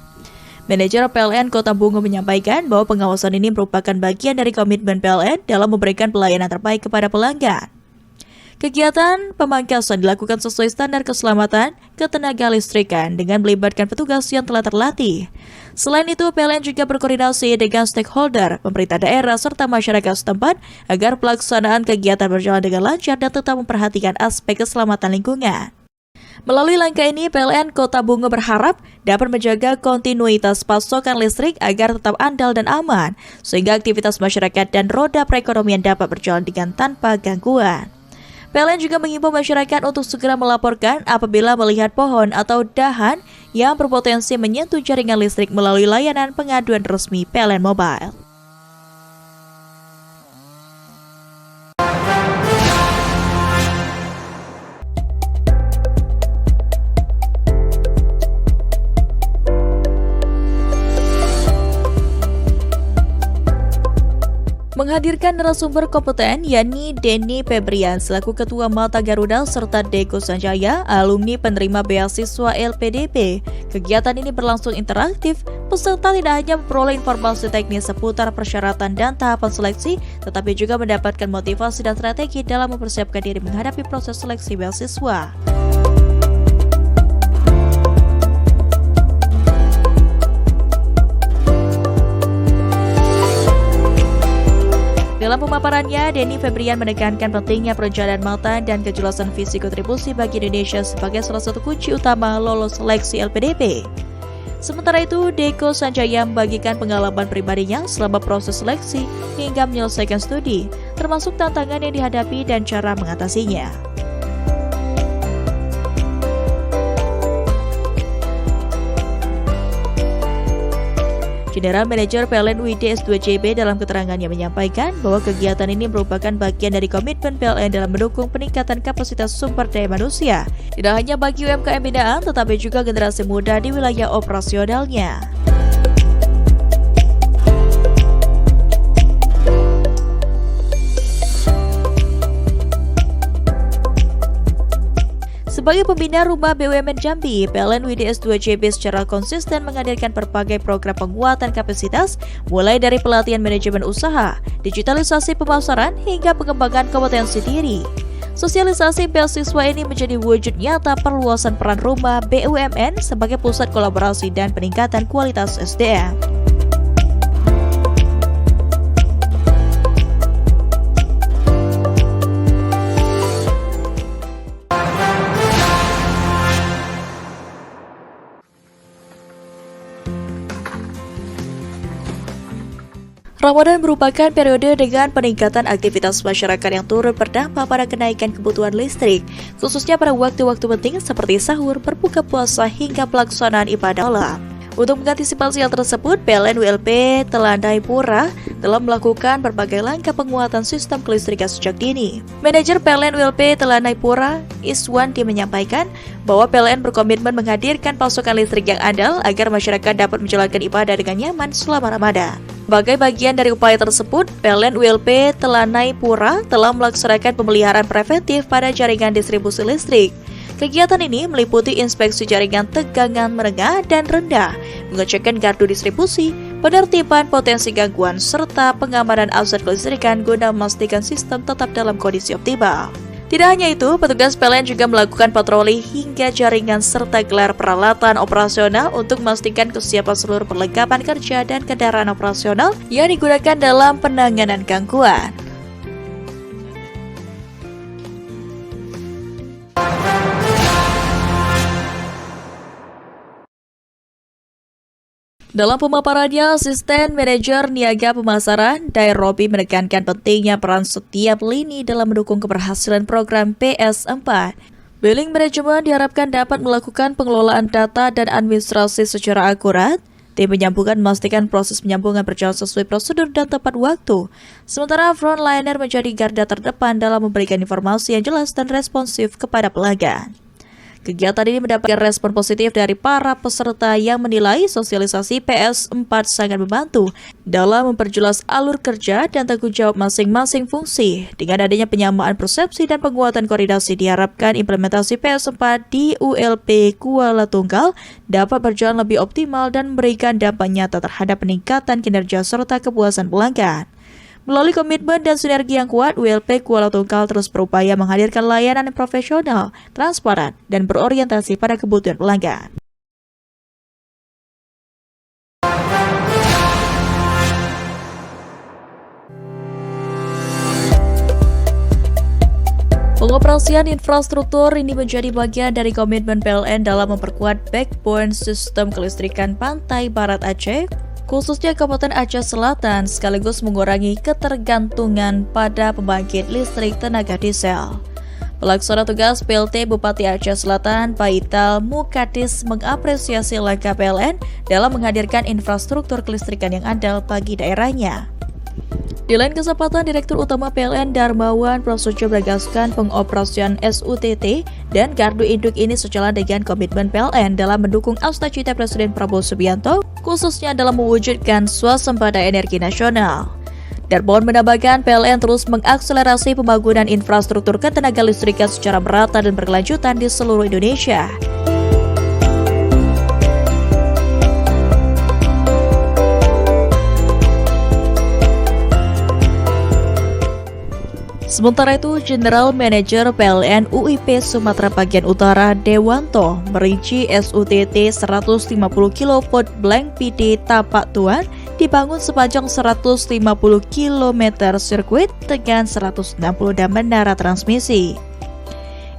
Manajer PLN Kota Bungo menyampaikan bahwa pengawasan ini merupakan bagian dari komitmen PLN dalam memberikan pelayanan terbaik kepada pelanggan. Kegiatan pemangkasan dilakukan sesuai standar keselamatan ketenaga listrikan dengan melibatkan petugas yang telah terlatih. Selain itu, PLN juga berkoordinasi dengan stakeholder, pemerintah daerah, serta masyarakat setempat agar pelaksanaan kegiatan berjalan dengan lancar dan tetap memperhatikan aspek keselamatan lingkungan. Melalui langkah ini, PLN Kota Bungo berharap dapat menjaga kontinuitas pasokan listrik agar tetap andal dan aman, sehingga aktivitas masyarakat dan roda perekonomian dapat berjalan dengan tanpa gangguan. PLN juga mengimbau masyarakat untuk segera melaporkan apabila melihat pohon atau dahan yang berpotensi menyentuh jaringan listrik melalui layanan pengaduan resmi PLN Mobile. Menghadirkan narasumber kompeten yakni Denny Febrian selaku Ketua Mata Garuda serta Deko Sanjaya, alumni penerima beasiswa LPDP. Kegiatan ini berlangsung interaktif, peserta tidak hanya memperoleh informasi teknis seputar persyaratan dan tahapan seleksi, tetapi juga mendapatkan motivasi dan strategi dalam mempersiapkan diri menghadapi proses seleksi beasiswa. Dalam pemaparannya, Denny Febrian menekankan pentingnya perencanaan matang dan kejelasan visi kontribusi bagi Indonesia sebagai salah satu kunci utama lolos seleksi LPDP. Sementara itu, Deko Sanjaya membagikan pengalaman pribadinya selama proses seleksi hingga menyelesaikan studi, termasuk tantangan yang dihadapi dan cara mengatasinya. General Manager PLN UID S2JB dalam keterangannya menyampaikan bahwa kegiatan ini merupakan bagian dari komitmen PLN dalam mendukung peningkatan kapasitas sumber daya manusia, tidak hanya bagi UMKM binaan tetapi juga generasi muda di wilayah operasionalnya. Sebagai pembina Rumah BUMN Jambi, PLN UID S2JB secara konsisten menghadirkan berbagai program penguatan kapasitas, mulai dari pelatihan manajemen usaha, digitalisasi pemasaran, hingga pengembangan kompetensi diri. Sosialisasi beasiswa ini menjadi wujud nyata perluasan peran Rumah BUMN sebagai pusat kolaborasi dan peningkatan kualitas SDM. Ramadan merupakan periode dengan peningkatan aktivitas masyarakat yang turut berdampak pada kenaikan kebutuhan listrik, khususnya pada waktu-waktu penting seperti sahur, berbuka puasa, hingga pelaksanaan ibadah malam. Untuk mengantisipasi hal tersebut, PLN ULP Telanai Pura telah melakukan berbagai langkah penguatan sistem kelistrikan sejak dini. Manajer PLN ULP Telanai Pura, Iswanti, menyampaikan bahwa PLN berkomitmen menghadirkan pasokan listrik yang andal agar masyarakat dapat menjalankan ibadah dengan nyaman selama Ramadan. Sebagai bagian dari upaya tersebut, PLN ULP Telanai Pura telah melaksanakan pemeliharaan preventif pada jaringan distribusi listrik. Kegiatan ini meliputi inspeksi jaringan tegangan menengah dan rendah, mengecekkan gardu distribusi, penertiban potensi gangguan, serta pengamanan aset kelistrikan guna memastikan sistem tetap dalam kondisi optimal. Tidak hanya itu, petugas PLN juga melakukan patroli hingga jaringan serta gelar peralatan operasional untuk memastikan kesiapan seluruh perlengkapan kerja dan kendaraan operasional yang digunakan dalam penanganan gangguan. Dalam pemaparannya, Asisten Manajer Niaga Pemasaran, Robi, menekankan pentingnya peran setiap lini dalam mendukung keberhasilan program PS4. Billing Management diharapkan dapat melakukan pengelolaan data dan administrasi secara akurat. Tim penyambungan memastikan proses penyambungan berjalan sesuai prosedur dan tepat waktu. Sementara frontliner menjadi garda terdepan dalam memberikan informasi yang jelas dan responsif kepada pelanggan. Kegiatan ini mendapatkan respon positif dari para peserta yang menilai sosialisasi PS4 sangat membantu dalam memperjelas alur kerja dan tanggung jawab masing-masing fungsi. Dengan adanya penyamaan persepsi dan penguatan koordinasi, diharapkan implementasi PS4 di ULP Kuala Tunggal dapat berjalan lebih optimal dan memberikan dampak nyata terhadap peningkatan kinerja serta kepuasan pelanggan. Melalui komitmen dan sinergi yang kuat, ULP Kuala Tunggal terus berupaya menghadirkan layanan yang profesional, transparan, dan berorientasi pada kebutuhan pelanggan. Pengoperasian infrastruktur ini menjadi bagian dari komitmen PLN dalam memperkuat backbone sistem kelistrikan pantai barat Aceh, khususnya Kabupaten Aceh Selatan, sekaligus mengurangi ketergantungan pada pembangkit listrik tenaga diesel. Pelaksana tugas PLT Bupati Aceh Selatan, Paital Mukadis, mengapresiasi langkah PLN dalam menghadirkan infrastruktur kelistrikan yang andal bagi daerahnya. Di lain kesempatan, Direktur Utama PLN Darmawan Prasojo menegaskan pengoperasian SUTT dan gardu induk ini sejalan dengan komitmen PLN dalam mendukung cita-cita Presiden Prabowo Subianto, khususnya dalam mewujudkan swasembada energi nasional. Darmawan menambahkan PLN terus mengakselerasi pembangunan infrastruktur ketenaga listrikan secara merata dan berkelanjutan di seluruh Indonesia. Sementara itu, General Manager PLN UIP Sumatera Bagian Utara Dewanto merinci SUTT 150 kV Blank PD Tapak Tuan dibangun sepanjang 150 km sirkuit dengan 160 dan menara transmisi.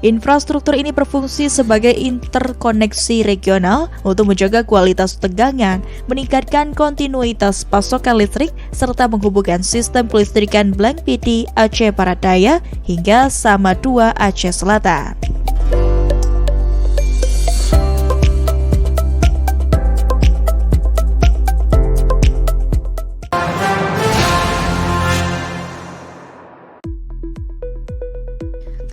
Infrastruktur ini berfungsi sebagai interkoneksi regional untuk menjaga kualitas tegangan, meningkatkan kontinuitas pasokan listrik, serta menghubungkan sistem kelistrikan Blank PD Aceh Barat Daya hingga Sama 2 Aceh Selatan.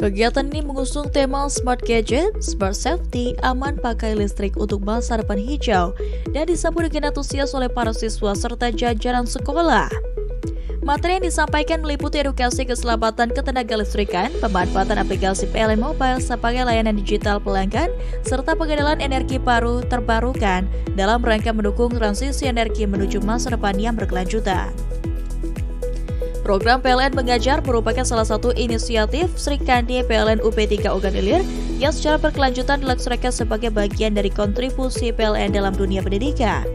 Kegiatan ini mengusung tema Smart Gadget, Smart Safety, aman pakai listrik untuk masa depan hijau, dan disambut dengan antusias oleh para siswa serta jajaran sekolah. Materi yang disampaikan meliputi edukasi keselamatan ketenaga listrikan, pemanfaatan aplikasi PLN Mobile sebagai layanan digital pelanggan, serta pengenalan energi baru terbarukan dalam rangka mendukung transisi energi menuju masa depan yang berkelanjutan. Program PLN Mengajar merupakan salah satu inisiatif Sri Kandi PLN UP3 Ogan Ilir yang secara berkelanjutan dilaksanakan sebagai bagian dari kontribusi PLN dalam dunia pendidikan.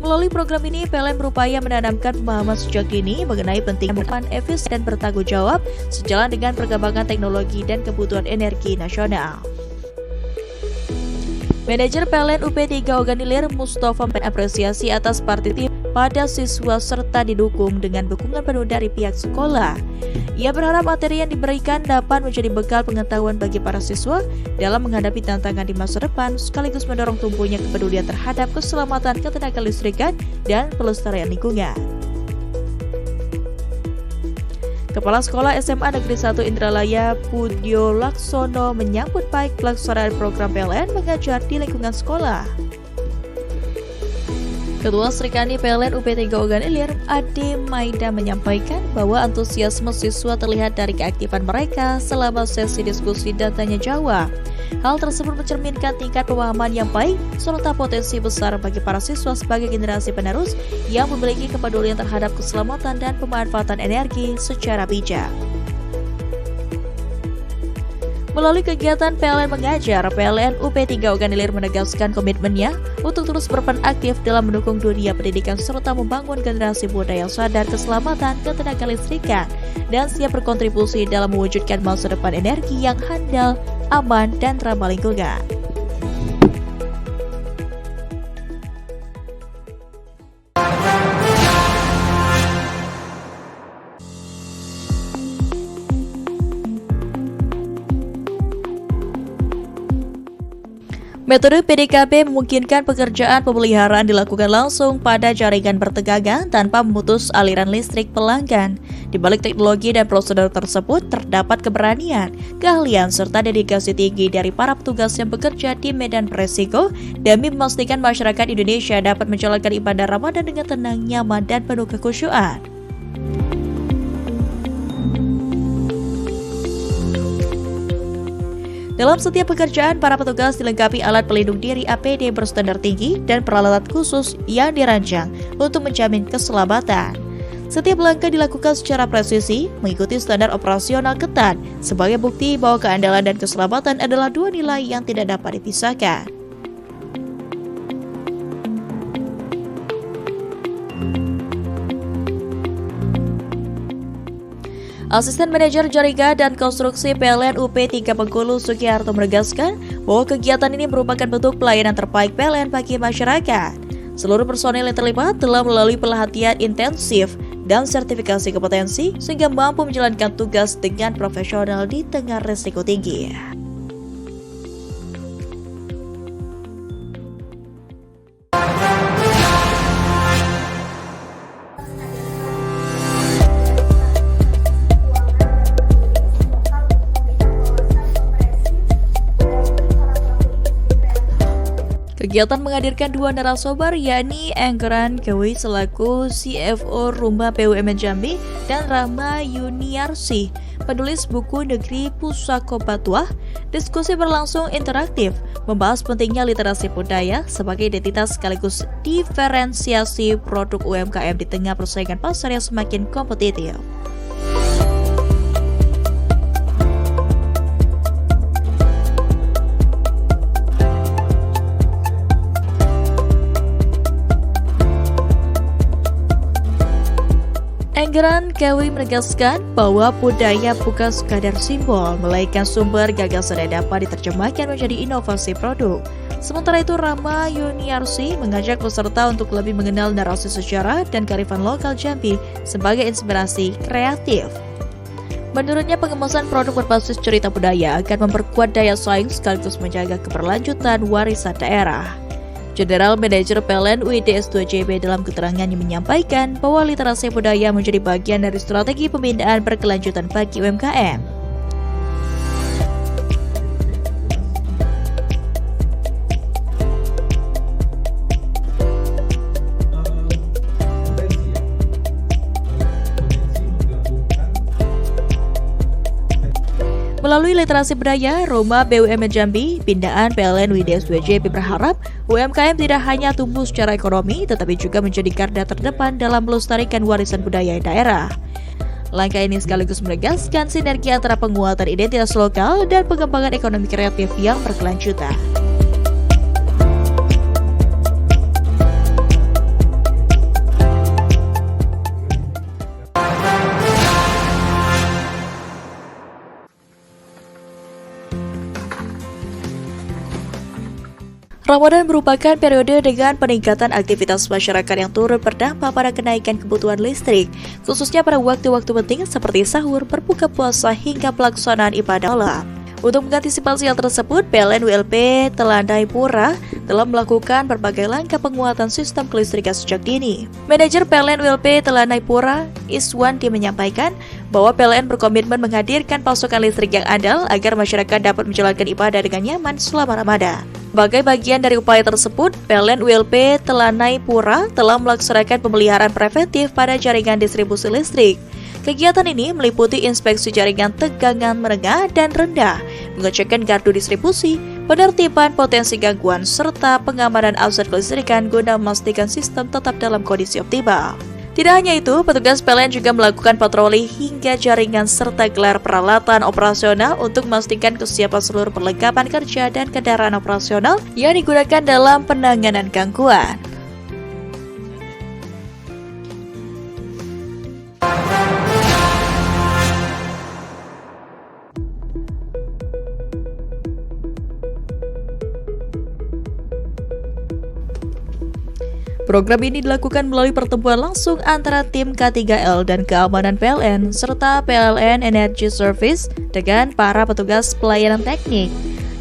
Melalui program ini, PLN berupaya menanamkan pemahaman sejak dini mengenai pentingnya penerapan efisien dan bertanggung jawab sejalan dengan perkembangan teknologi dan kebutuhan energi nasional. Manajer PLN UP3 Ogan Ilir Mustafa mengapresiasi atas partisipasi pada siswa serta didukung dengan dukungan penuh dari pihak sekolah. Ia berharap materi yang diberikan dapat menjadi bekal pengetahuan bagi para siswa dalam menghadapi tantangan di masa depan, sekaligus mendorong tumbuhnya kepedulian terhadap keselamatan ketenaga listrikan dan pelestarian lingkungan. Kepala Sekolah SMA Negeri 1 Indralaya Budyo Laksono menyambut baik pelaksanaan program PLN Mengajar di lingkungan sekolah. Ketua Sri Kandi PLN UP3 Ogan Ilir, Ade Maida, menyampaikan bahwa antusiasme siswa terlihat dari keaktifan mereka selama sesi diskusi dan tanya jawab. Hal tersebut mencerminkan tingkat pemahaman yang baik serta potensi besar bagi para siswa sebagai generasi penerus yang memiliki kepedulian terhadap keselamatan dan pemanfaatan energi secara bijak. Melalui kegiatan PLN Mengajar, PLN UP3 Ogan Ilir menegaskan komitmennya untuk terus berperan aktif dalam mendukung dunia pendidikan serta membangun generasi muda yang sadar keselamatan ketenaga listrikan dan siap berkontribusi dalam mewujudkan masa depan energi yang handal, aman, dan ramah lingkungan. Metode PDKP memungkinkan pekerjaan pemeliharaan dilakukan langsung pada jaringan bertegangan tanpa memutus aliran listrik pelanggan. Di balik teknologi dan prosedur tersebut terdapat keberanian, keahlian, serta dedikasi tinggi dari para petugas yang bekerja di medan beresiko demi memastikan masyarakat Indonesia dapat menjalankan ibadah Ramadan dengan tenang, nyaman, dan penuh kekhusyuan. Dalam setiap pekerjaan, para petugas dilengkapi alat pelindung diri APD berstandar tinggi dan peralatan khusus yang dirancang untuk menjamin keselamatan. Setiap langkah dilakukan secara presisi, mengikuti standar operasional ketat, sebagai bukti bahwa keandalan dan keselamatan adalah dua nilai yang tidak dapat dipisahkan. Asisten Manajer Jaringan dan Konstruksi PLN UP 3 Bengkulu Sugiharto menegaskan bahwa kegiatan ini merupakan bentuk pelayanan terbaik PLN bagi masyarakat. Seluruh personel yang terlibat telah melalui pelatihan intensif dan sertifikasi kompetensi sehingga mampu menjalankan tugas dengan profesional di tengah risiko tinggi. Kegiatan menghadirkan dua narasumber, yakni Enggeran Kewi selaku CFO Rumah BUMN Jambi dan Rama Yuniarsi, penulis buku Negeri Pusako Batuah. Diskusi berlangsung interaktif, membahas pentingnya literasi budaya sebagai identitas sekaligus diferensiasi produk UMKM di tengah persaingan pasar yang semakin kompetitif. Enggeran Kewi menegaskan bahwa budaya bukan sekadar simbol, melainkan sumber gagasan yang dapat diterjemahkan menjadi inovasi produk. Sementara itu, Rama Yuniarsi mengajak peserta untuk lebih mengenal narasi sejarah dan kearifan lokal Jambi sebagai inspirasi kreatif. Menurutnya, pengemasan produk berbasis cerita budaya akan memperkuat daya saing sekaligus menjaga keberlanjutan warisan daerah. General Manager PLN UID S2JB dalam keterangannya menyampaikan bahwa literasi budaya menjadi bagian dari strategi pembinaan berkelanjutan bagi UMKM. Melalui literasi budaya, Rumah BUMN Jambi, pindaan PLN UID S2JB berharap UMKM tidak hanya tumbuh secara ekonomi, tetapi juga menjadi garda terdepan dalam melestarikan warisan budaya daerah. Langkah ini sekaligus menegaskan sinergi antara penguatan identitas lokal dan pengembangan ekonomi kreatif yang berkelanjutan. Ramadan merupakan periode dengan peningkatan aktivitas masyarakat yang turut berdampak pada kenaikan kebutuhan listrik, khususnya pada waktu-waktu penting seperti sahur, berbuka puasa, hingga pelaksanaan ibadah malam. Untuk mengantisipasi hal tersebut, PLN ULP Telanai Pura telah melakukan berbagai langkah penguatan sistem kelistrikan sejak dini. Manajer PLN ULP Telanai Pura, Iswanti, menyampaikan bahwa PLN berkomitmen menghadirkan pasokan listrik yang andal agar masyarakat dapat menjalankan ibadah dengan nyaman selama Ramadan. Sebagai bagian dari upaya tersebut, PLN ULP Telanai Pura telah melaksanakan pemeliharaan preventif pada jaringan distribusi listrik. Kegiatan ini meliputi inspeksi jaringan tegangan menengah dan rendah, mengecekkan gardu distribusi, penertiban potensi gangguan, serta pengamanan aset kelistrikan guna memastikan sistem tetap dalam kondisi optimal. Tidak hanya itu, petugas PLN juga melakukan patroli hingga jaringan serta gelar peralatan operasional untuk memastikan kesiapan seluruh perlengkapan kerja dan kendaraan operasional yang digunakan dalam penanganan gangguan. Program ini dilakukan melalui pertemuan langsung antara tim K3L dan keamanan PLN serta PLN Energy Service dengan para petugas pelayanan teknik.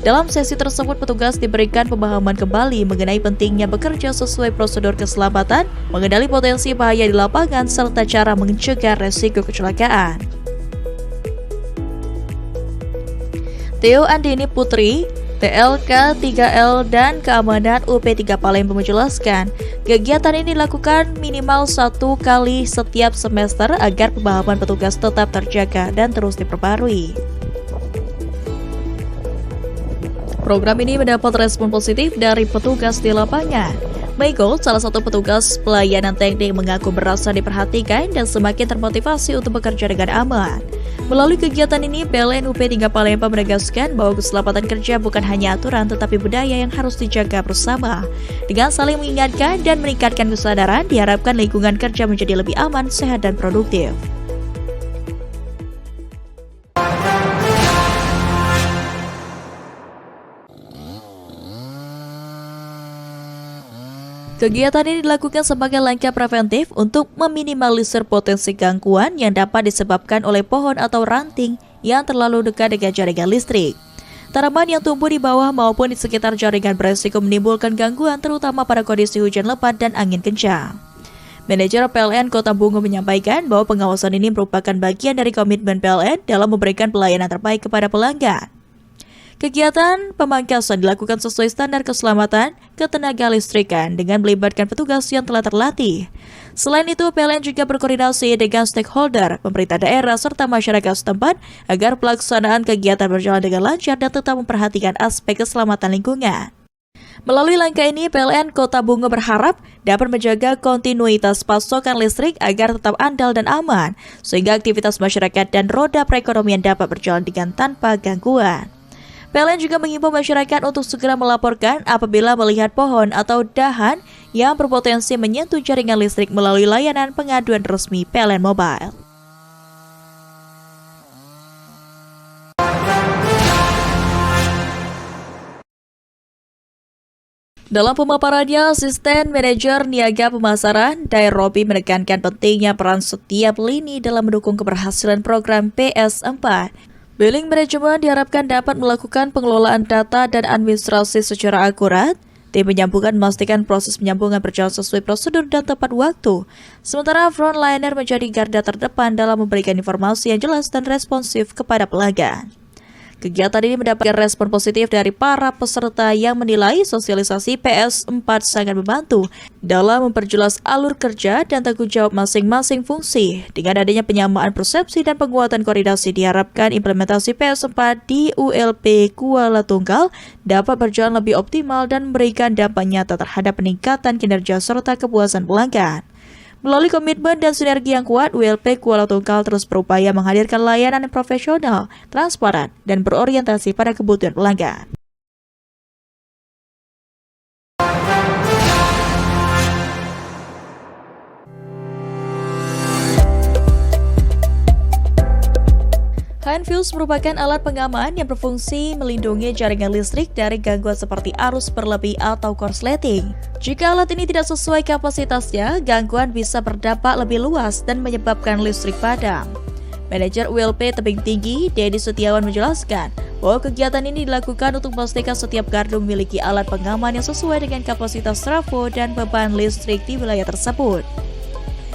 Dalam sesi tersebut, petugas diberikan pemahaman kembali mengenai pentingnya bekerja sesuai prosedur keselamatan, mengenali potensi bahaya di lapangan, serta cara mencegah resiko kecelakaan. Theo Andini Putri, TLK 3L dan Keamanan UP3 Palembang menjelaskan, kegiatan ini dilakukan minimal 1 kali setiap semester agar pemahaman petugas tetap terjaga dan terus diperbarui. Program ini mendapat respon positif dari petugas di lapangan. Michael, salah satu petugas pelayanan teknik, mengaku merasa diperhatikan dan semakin termotivasi untuk bekerja dengan aman. Melalui kegiatan ini, PLN UP3 Palembang menegaskan bahwa keselamatan kerja bukan hanya aturan tetapi budaya yang harus dijaga bersama. Dengan saling mengingatkan dan meningkatkan kesadaran, diharapkan lingkungan kerja menjadi lebih aman, sehat, dan produktif. Kegiatan ini dilakukan sebagai langkah preventif untuk meminimalisir potensi gangguan yang dapat disebabkan oleh pohon atau ranting yang terlalu dekat dengan jaringan listrik. Tanaman yang tumbuh di bawah maupun di sekitar jaringan beresiko menimbulkan gangguan, terutama pada kondisi hujan lebat dan angin kencang. Manajer PLN Kota Bungo menyampaikan bahwa pengawasan ini merupakan bagian dari komitmen PLN dalam memberikan pelayanan terbaik kepada pelanggan. Kegiatan pemangkasan dilakukan sesuai standar keselamatan ketenaga listrikan dengan melibatkan petugas yang telah terlatih. Selain itu, PLN juga berkoordinasi dengan stakeholder, pemerintah daerah, serta masyarakat setempat agar pelaksanaan kegiatan berjalan dengan lancar dan tetap memperhatikan aspek keselamatan lingkungan. Melalui langkah ini, PLN Kota Bungo berharap dapat menjaga kontinuitas pasokan listrik agar tetap andal dan aman, sehingga aktivitas masyarakat dan roda perekonomian dapat berjalan dengan tanpa gangguan. PLN juga mengimbau masyarakat untuk segera melaporkan apabila melihat pohon atau dahan yang berpotensi menyentuh jaringan listrik melalui layanan pengaduan resmi PLN Mobile. Dalam pemaparannya, Asisten Manajer Niaga Pemasaran, Robi menekankan pentingnya peran setiap lini dalam mendukung keberhasilan program PS4. Billing Management diharapkan dapat melakukan pengelolaan data dan administrasi secara akurat. Tim penyambungan memastikan proses penyambungan berjalan sesuai prosedur dan tepat waktu. Sementara frontliner menjadi garda terdepan dalam memberikan informasi yang jelas dan responsif kepada pelanggan. Kegiatan ini mendapatkan respon positif dari para peserta yang menilai sosialisasi PS4 sangat membantu dalam memperjelas alur kerja dan tanggung jawab masing-masing fungsi. Dengan adanya penyamaan persepsi dan penguatan koordinasi, diharapkan implementasi PS4 di ULP Kuala Tunggal dapat berjalan lebih optimal dan memberikan dampak nyata terhadap peningkatan kinerja serta kepuasan pelanggan. Melalui komitmen dan sinergi yang kuat, ULP Kuala Tunggal terus berupaya menghadirkan layanan yang profesional, transparan, dan berorientasi pada kebutuhan pelanggan. HandFuse merupakan alat pengaman yang berfungsi melindungi jaringan listrik dari gangguan seperti arus berlebih atau korsleting. Jika alat ini tidak sesuai kapasitasnya, gangguan bisa berdampak lebih luas dan menyebabkan listrik padam. Manajer ULP Tebing Tinggi, Dedi Setiawan menjelaskan bahwa kegiatan ini dilakukan untuk memastikan setiap gardu memiliki alat pengaman yang sesuai dengan kapasitas trafo dan beban listrik di wilayah tersebut.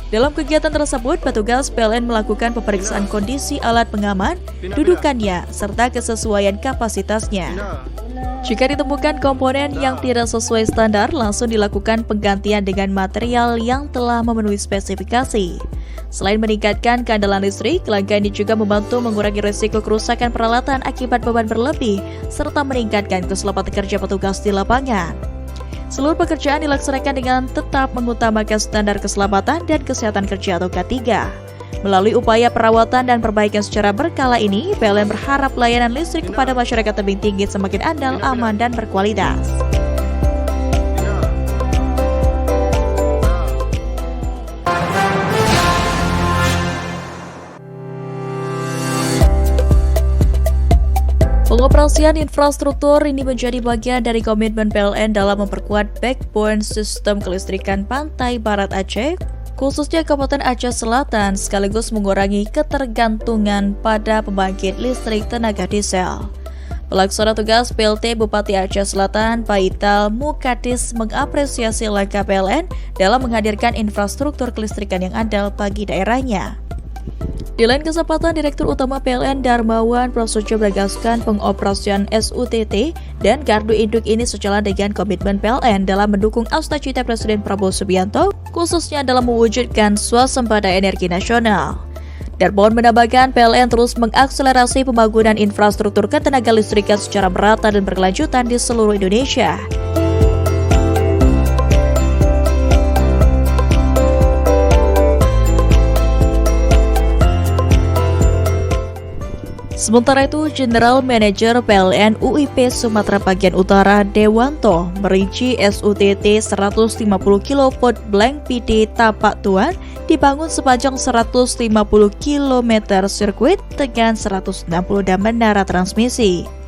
Dalam kegiatan tersebut, petugas PLN melakukan pemeriksaan kondisi alat pengaman, dudukannya, serta kesesuaian kapasitasnya. Jika ditemukan komponen yang tidak sesuai standar, langsung dilakukan penggantian dengan material yang telah memenuhi spesifikasi. Selain meningkatkan keandalan listrik, langkah ini juga membantu mengurangi risiko kerusakan peralatan akibat beban berlebih, serta meningkatkan keselamatan kerja petugas di lapangan. Seluruh pekerjaan dilaksanakan dengan tetap mengutamakan standar keselamatan dan kesehatan kerja atau K3. Melalui upaya perawatan dan perbaikan secara berkala ini, PLN berharap layanan listrik kepada masyarakat Tebing Tinggi semakin andal, aman, dan berkualitas. Pengoperasian infrastruktur ini menjadi bagian dari komitmen PLN dalam memperkuat backbone sistem kelistrikan pantai barat Aceh, khususnya Kabupaten Aceh Selatan, sekaligus mengurangi ketergantungan pada pembangkit listrik tenaga diesel. Pelaksana tugas PLT Bupati Aceh Selatan, Paital Mukadis, mengapresiasi langkah PLN dalam menghadirkan infrastruktur kelistrikan yang andal bagi daerahnya. Di lain kesempatan, Direktur Utama PLN Darmawan Prasojo menegaskan pengoperasian SUTT dan gardu induk ini sejalan dengan komitmen PLN dalam mendukung cita-cita Presiden Prabowo Subianto, khususnya dalam mewujudkan swasembada energi nasional. Darmawan menambahkan PLN terus mengakselerasi pembangunan infrastruktur ketenaga listrikan secara merata dan berkelanjutan di seluruh Indonesia. Sementara itu, General Manager PLN UIP Sumatera Bagian Utara Dewanto merinci SUTT 150 kV Blank PD Tapak Tuan dibangun sepanjang 150 km sirkuit dengan 160 dam menara transmisi.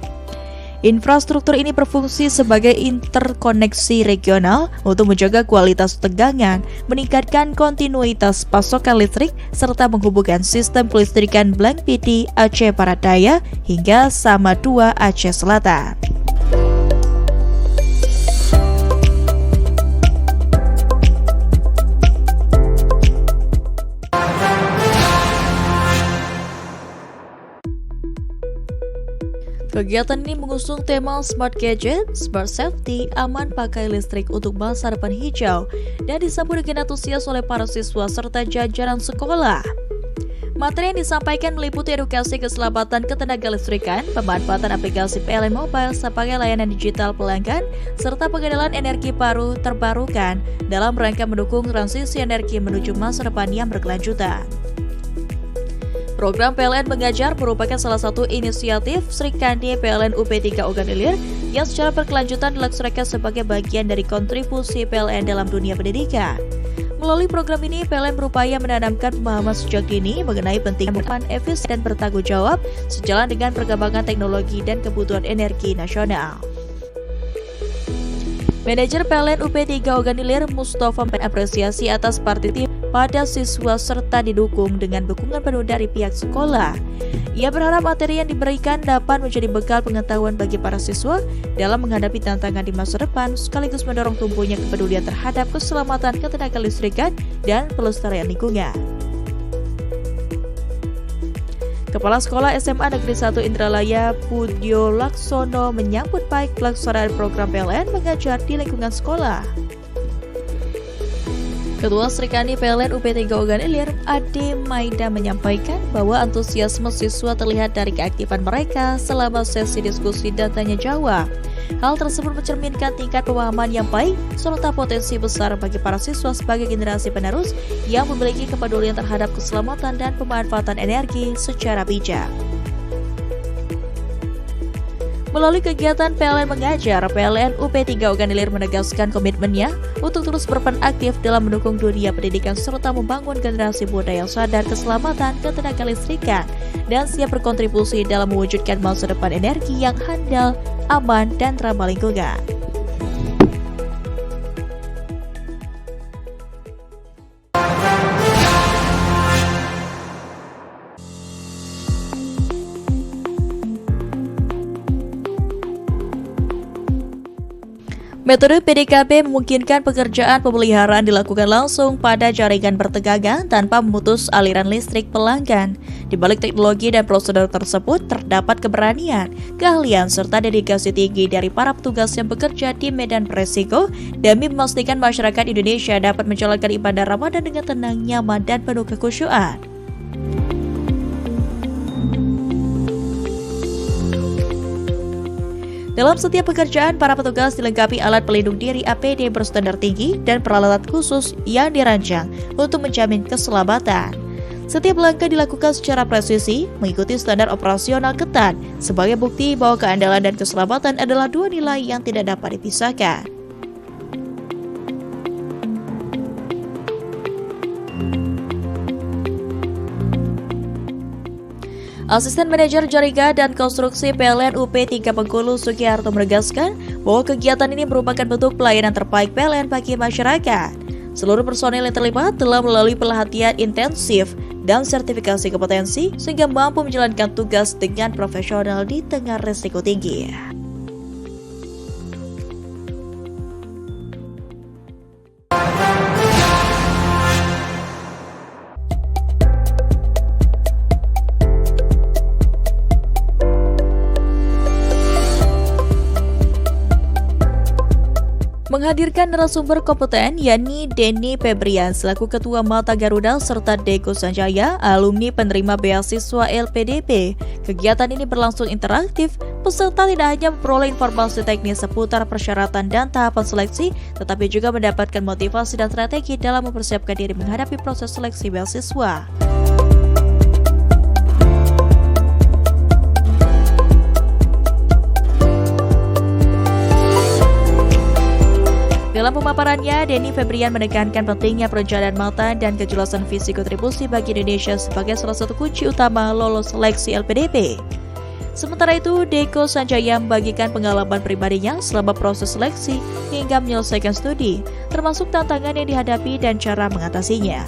Infrastruktur ini berfungsi sebagai interkoneksi regional untuk menjaga kualitas tegangan, meningkatkan kontinuitas pasokan listrik, serta menghubungkan sistem kelistrikan Blank PD Aceh Barat Daya hingga Sama 2 Aceh Selatan. Kegiatan ini mengusung tema Smart Gadget, Smart Safety, aman pakai listrik untuk masa depan hijau, dan disambut dengan antusias oleh para siswa serta jajaran sekolah. Materi yang disampaikan meliputi edukasi keselamatan ketenaga listrikan, pemanfaatan aplikasi PLN Mobile sebagai layanan digital pelanggan, serta pengenalan energi baru terbarukan dalam rangka mendukung transisi energi menuju masa depan yang berkelanjutan. Program PLN Mengajar merupakan salah satu inisiatif Sri Kandi PLN UP3 Ogan Ilir yang secara berkelanjutan dilaksanakan sebagai bagian dari kontribusi PLN dalam dunia pendidikan. Melalui program ini, PLN berupaya menanamkan pemahaman sejak dini mengenai pentingnya peran efisien dan bertanggung jawab sejalan dengan perkembangan teknologi dan kebutuhan energi nasional. Manajer PLN UP3 Ogan Ilir Mustafa mengapresiasi atas partisipasi pada siswa serta didukung dengan dukungan penuh dari pihak sekolah. Ia berharap materi yang diberikan dapat menjadi bekal pengetahuan bagi para siswa dalam menghadapi tantangan di masa depan, sekaligus mendorong tumbuhnya kepedulian terhadap keselamatan ketenaga listrikan dan pelestarian lingkungan. Kepala Sekolah SMA Negeri 1 Indralaya Budyo Laksono menyambut baik pelaksanaan program PLN Mengajar di lingkungan sekolah. Ketua Sri Kandi PLN UP3 Ogan Ilir, Ade Maida, menyampaikan bahwa antusiasme siswa terlihat dari keaktifan mereka selama sesi diskusi dan tanya jawab. Hal tersebut mencerminkan tingkat pemahaman yang baik serta potensi besar bagi para siswa sebagai generasi penerus yang memiliki kepedulian terhadap keselamatan dan pemanfaatan energi secara bijak. Melalui kegiatan PLN Mengajar, PLN UP3 Ogan Ilir menegaskan komitmennya untuk terus berperan aktif dalam mendukung dunia pendidikan serta membangun generasi muda yang sadar keselamatan ketenaga listrikan dan siap berkontribusi dalam mewujudkan masa depan energi yang handal, aman, dan ramah lingkungan. Metode PDKP memungkinkan pekerjaan pemeliharaan dilakukan langsung pada jaringan bertegangan tanpa memutus aliran listrik pelanggan. Di balik teknologi dan prosedur tersebut terdapat keberanian, keahlian, serta dedikasi tinggi dari para petugas yang bekerja di medan beresiko demi memastikan masyarakat Indonesia dapat menjalankan ibadah Ramadan dengan tenang, nyaman, dan penuh kekhusyuan. Dalam setiap pekerjaan, para petugas dilengkapi alat pelindung diri APD berstandar tinggi dan peralatan khusus yang dirancang untuk menjamin keselamatan. Setiap langkah dilakukan secara presisi, mengikuti standar operasional ketat, sebagai bukti bahwa keandalan dan keselamatan adalah dua nilai yang tidak dapat dipisahkan. Asisten Manajer Jaringan dan Konstruksi PLN UP3 Bengkulu Sugiharto menegaskan bahwa kegiatan ini merupakan bentuk pelayanan terbaik PLN bagi masyarakat. Seluruh personel yang terlibat telah melalui pelatihan intensif dan sertifikasi kompetensi sehingga mampu menjalankan tugas dengan profesional di tengah risiko tinggi. Menghadirkan narasumber kompeten yakni Denny Febrian selaku Ketua Mata Garuda serta Deko Sanjaya, alumni penerima beasiswa LPDP. Kegiatan ini berlangsung interaktif, peserta tidak hanya memperoleh informasi teknis seputar persyaratan dan tahapan seleksi, tetapi juga mendapatkan motivasi dan strategi dalam mempersiapkan diri menghadapi proses seleksi beasiswa. Dalam pemaparannya, Denny Febrian menekankan pentingnya perencanaan matang dan kejelasan visi kontribusi bagi Indonesia sebagai salah satu kunci utama lolos seleksi LPDP. Sementara itu, Deko Sanjaya membagikan pengalaman pribadinya selama proses seleksi hingga menyelesaikan studi, termasuk tantangan yang dihadapi dan cara mengatasinya.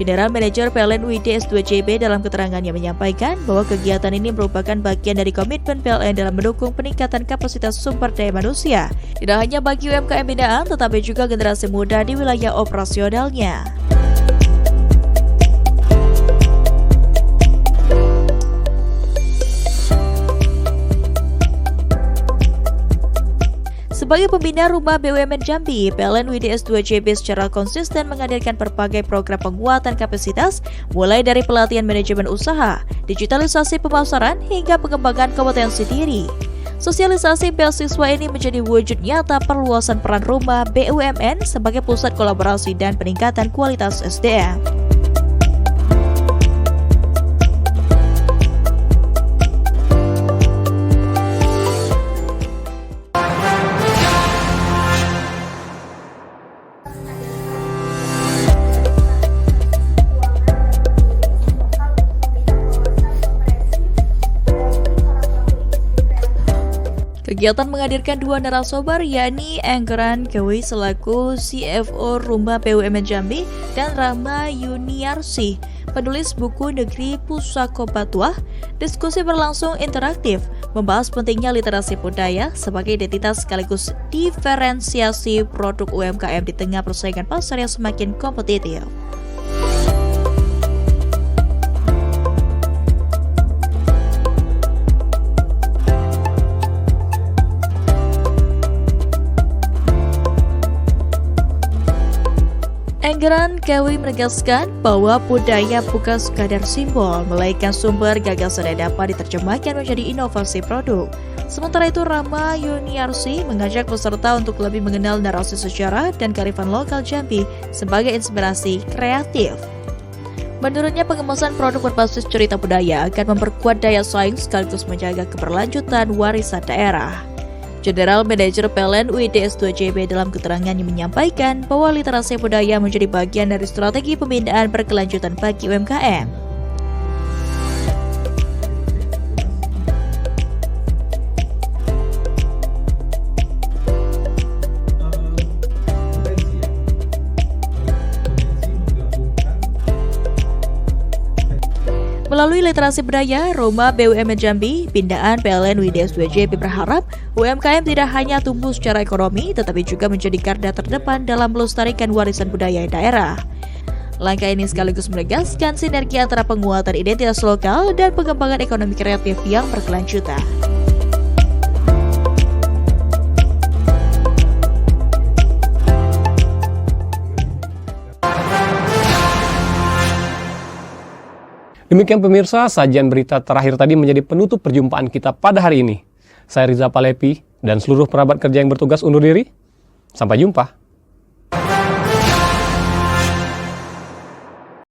General Manager PLN UID S2JB dalam keterangannya menyampaikan bahwa kegiatan ini merupakan bagian dari komitmen PLN dalam mendukung peningkatan kapasitas sumber daya manusia, tidak hanya bagi UMKM binaan tetapi juga generasi muda di wilayah operasionalnya. Sebagai pembina Rumah BUMN Jambi, PLN UID S2JB secara konsisten menghadirkan berbagai program penguatan kapasitas, mulai dari pelatihan manajemen usaha, digitalisasi pemasaran, hingga pengembangan kompetensi diri. Sosialisasi beasiswa ini menjadi wujud nyata perluasan peran Rumah BUMN sebagai pusat kolaborasi dan peningkatan kualitas SDM. Kegiatan menghadirkan dua narasumber yakni Enggeran Kewi selaku CFO Rumah BUMN Jambi dan Rama Yuniarsi, penulis buku Negeri Pusako Batuah. Diskusi berlangsung interaktif, membahas pentingnya literasi budaya sebagai identitas sekaligus diferensiasi produk UMKM di tengah persaingan pasar yang semakin kompetitif. Enggeran Kewi menegaskan bahwa budaya bukan sekadar simbol, melainkan sumber gagasan yang dapat diterjemahkan menjadi inovasi produk. Sementara itu, Rama Yuniarsi mengajak peserta untuk lebih mengenal narasi sejarah dan kearifan lokal Jambi sebagai inspirasi kreatif. Menurutnya, pengemasan produk berbasis cerita budaya akan memperkuat daya saing sekaligus menjaga keberlanjutan warisan daerah. General Manager PLN UID S2JB dalam keterangannya menyampaikan bahwa literasi budaya menjadi bagian dari strategi pembinaan berkelanjutan bagi UMKM. Melalui literasi budaya, Rumah BUMN Jambi, pindaan PLN UID S2JB berharap UMKM tidak hanya tumbuh secara ekonomi, tetapi juga menjadi garda terdepan dalam melestarikan warisan budaya daerah. Langkah ini sekaligus menegaskan sinergi antara penguatan identitas lokal dan pengembangan ekonomi kreatif yang berkelanjutan. Demikian pemirsa, sajian berita terakhir tadi menjadi penutup perjumpaan kita pada hari ini. Saya Riza Palepi dan seluruh perabat kerja yang bertugas undur diri. Sampai jumpa.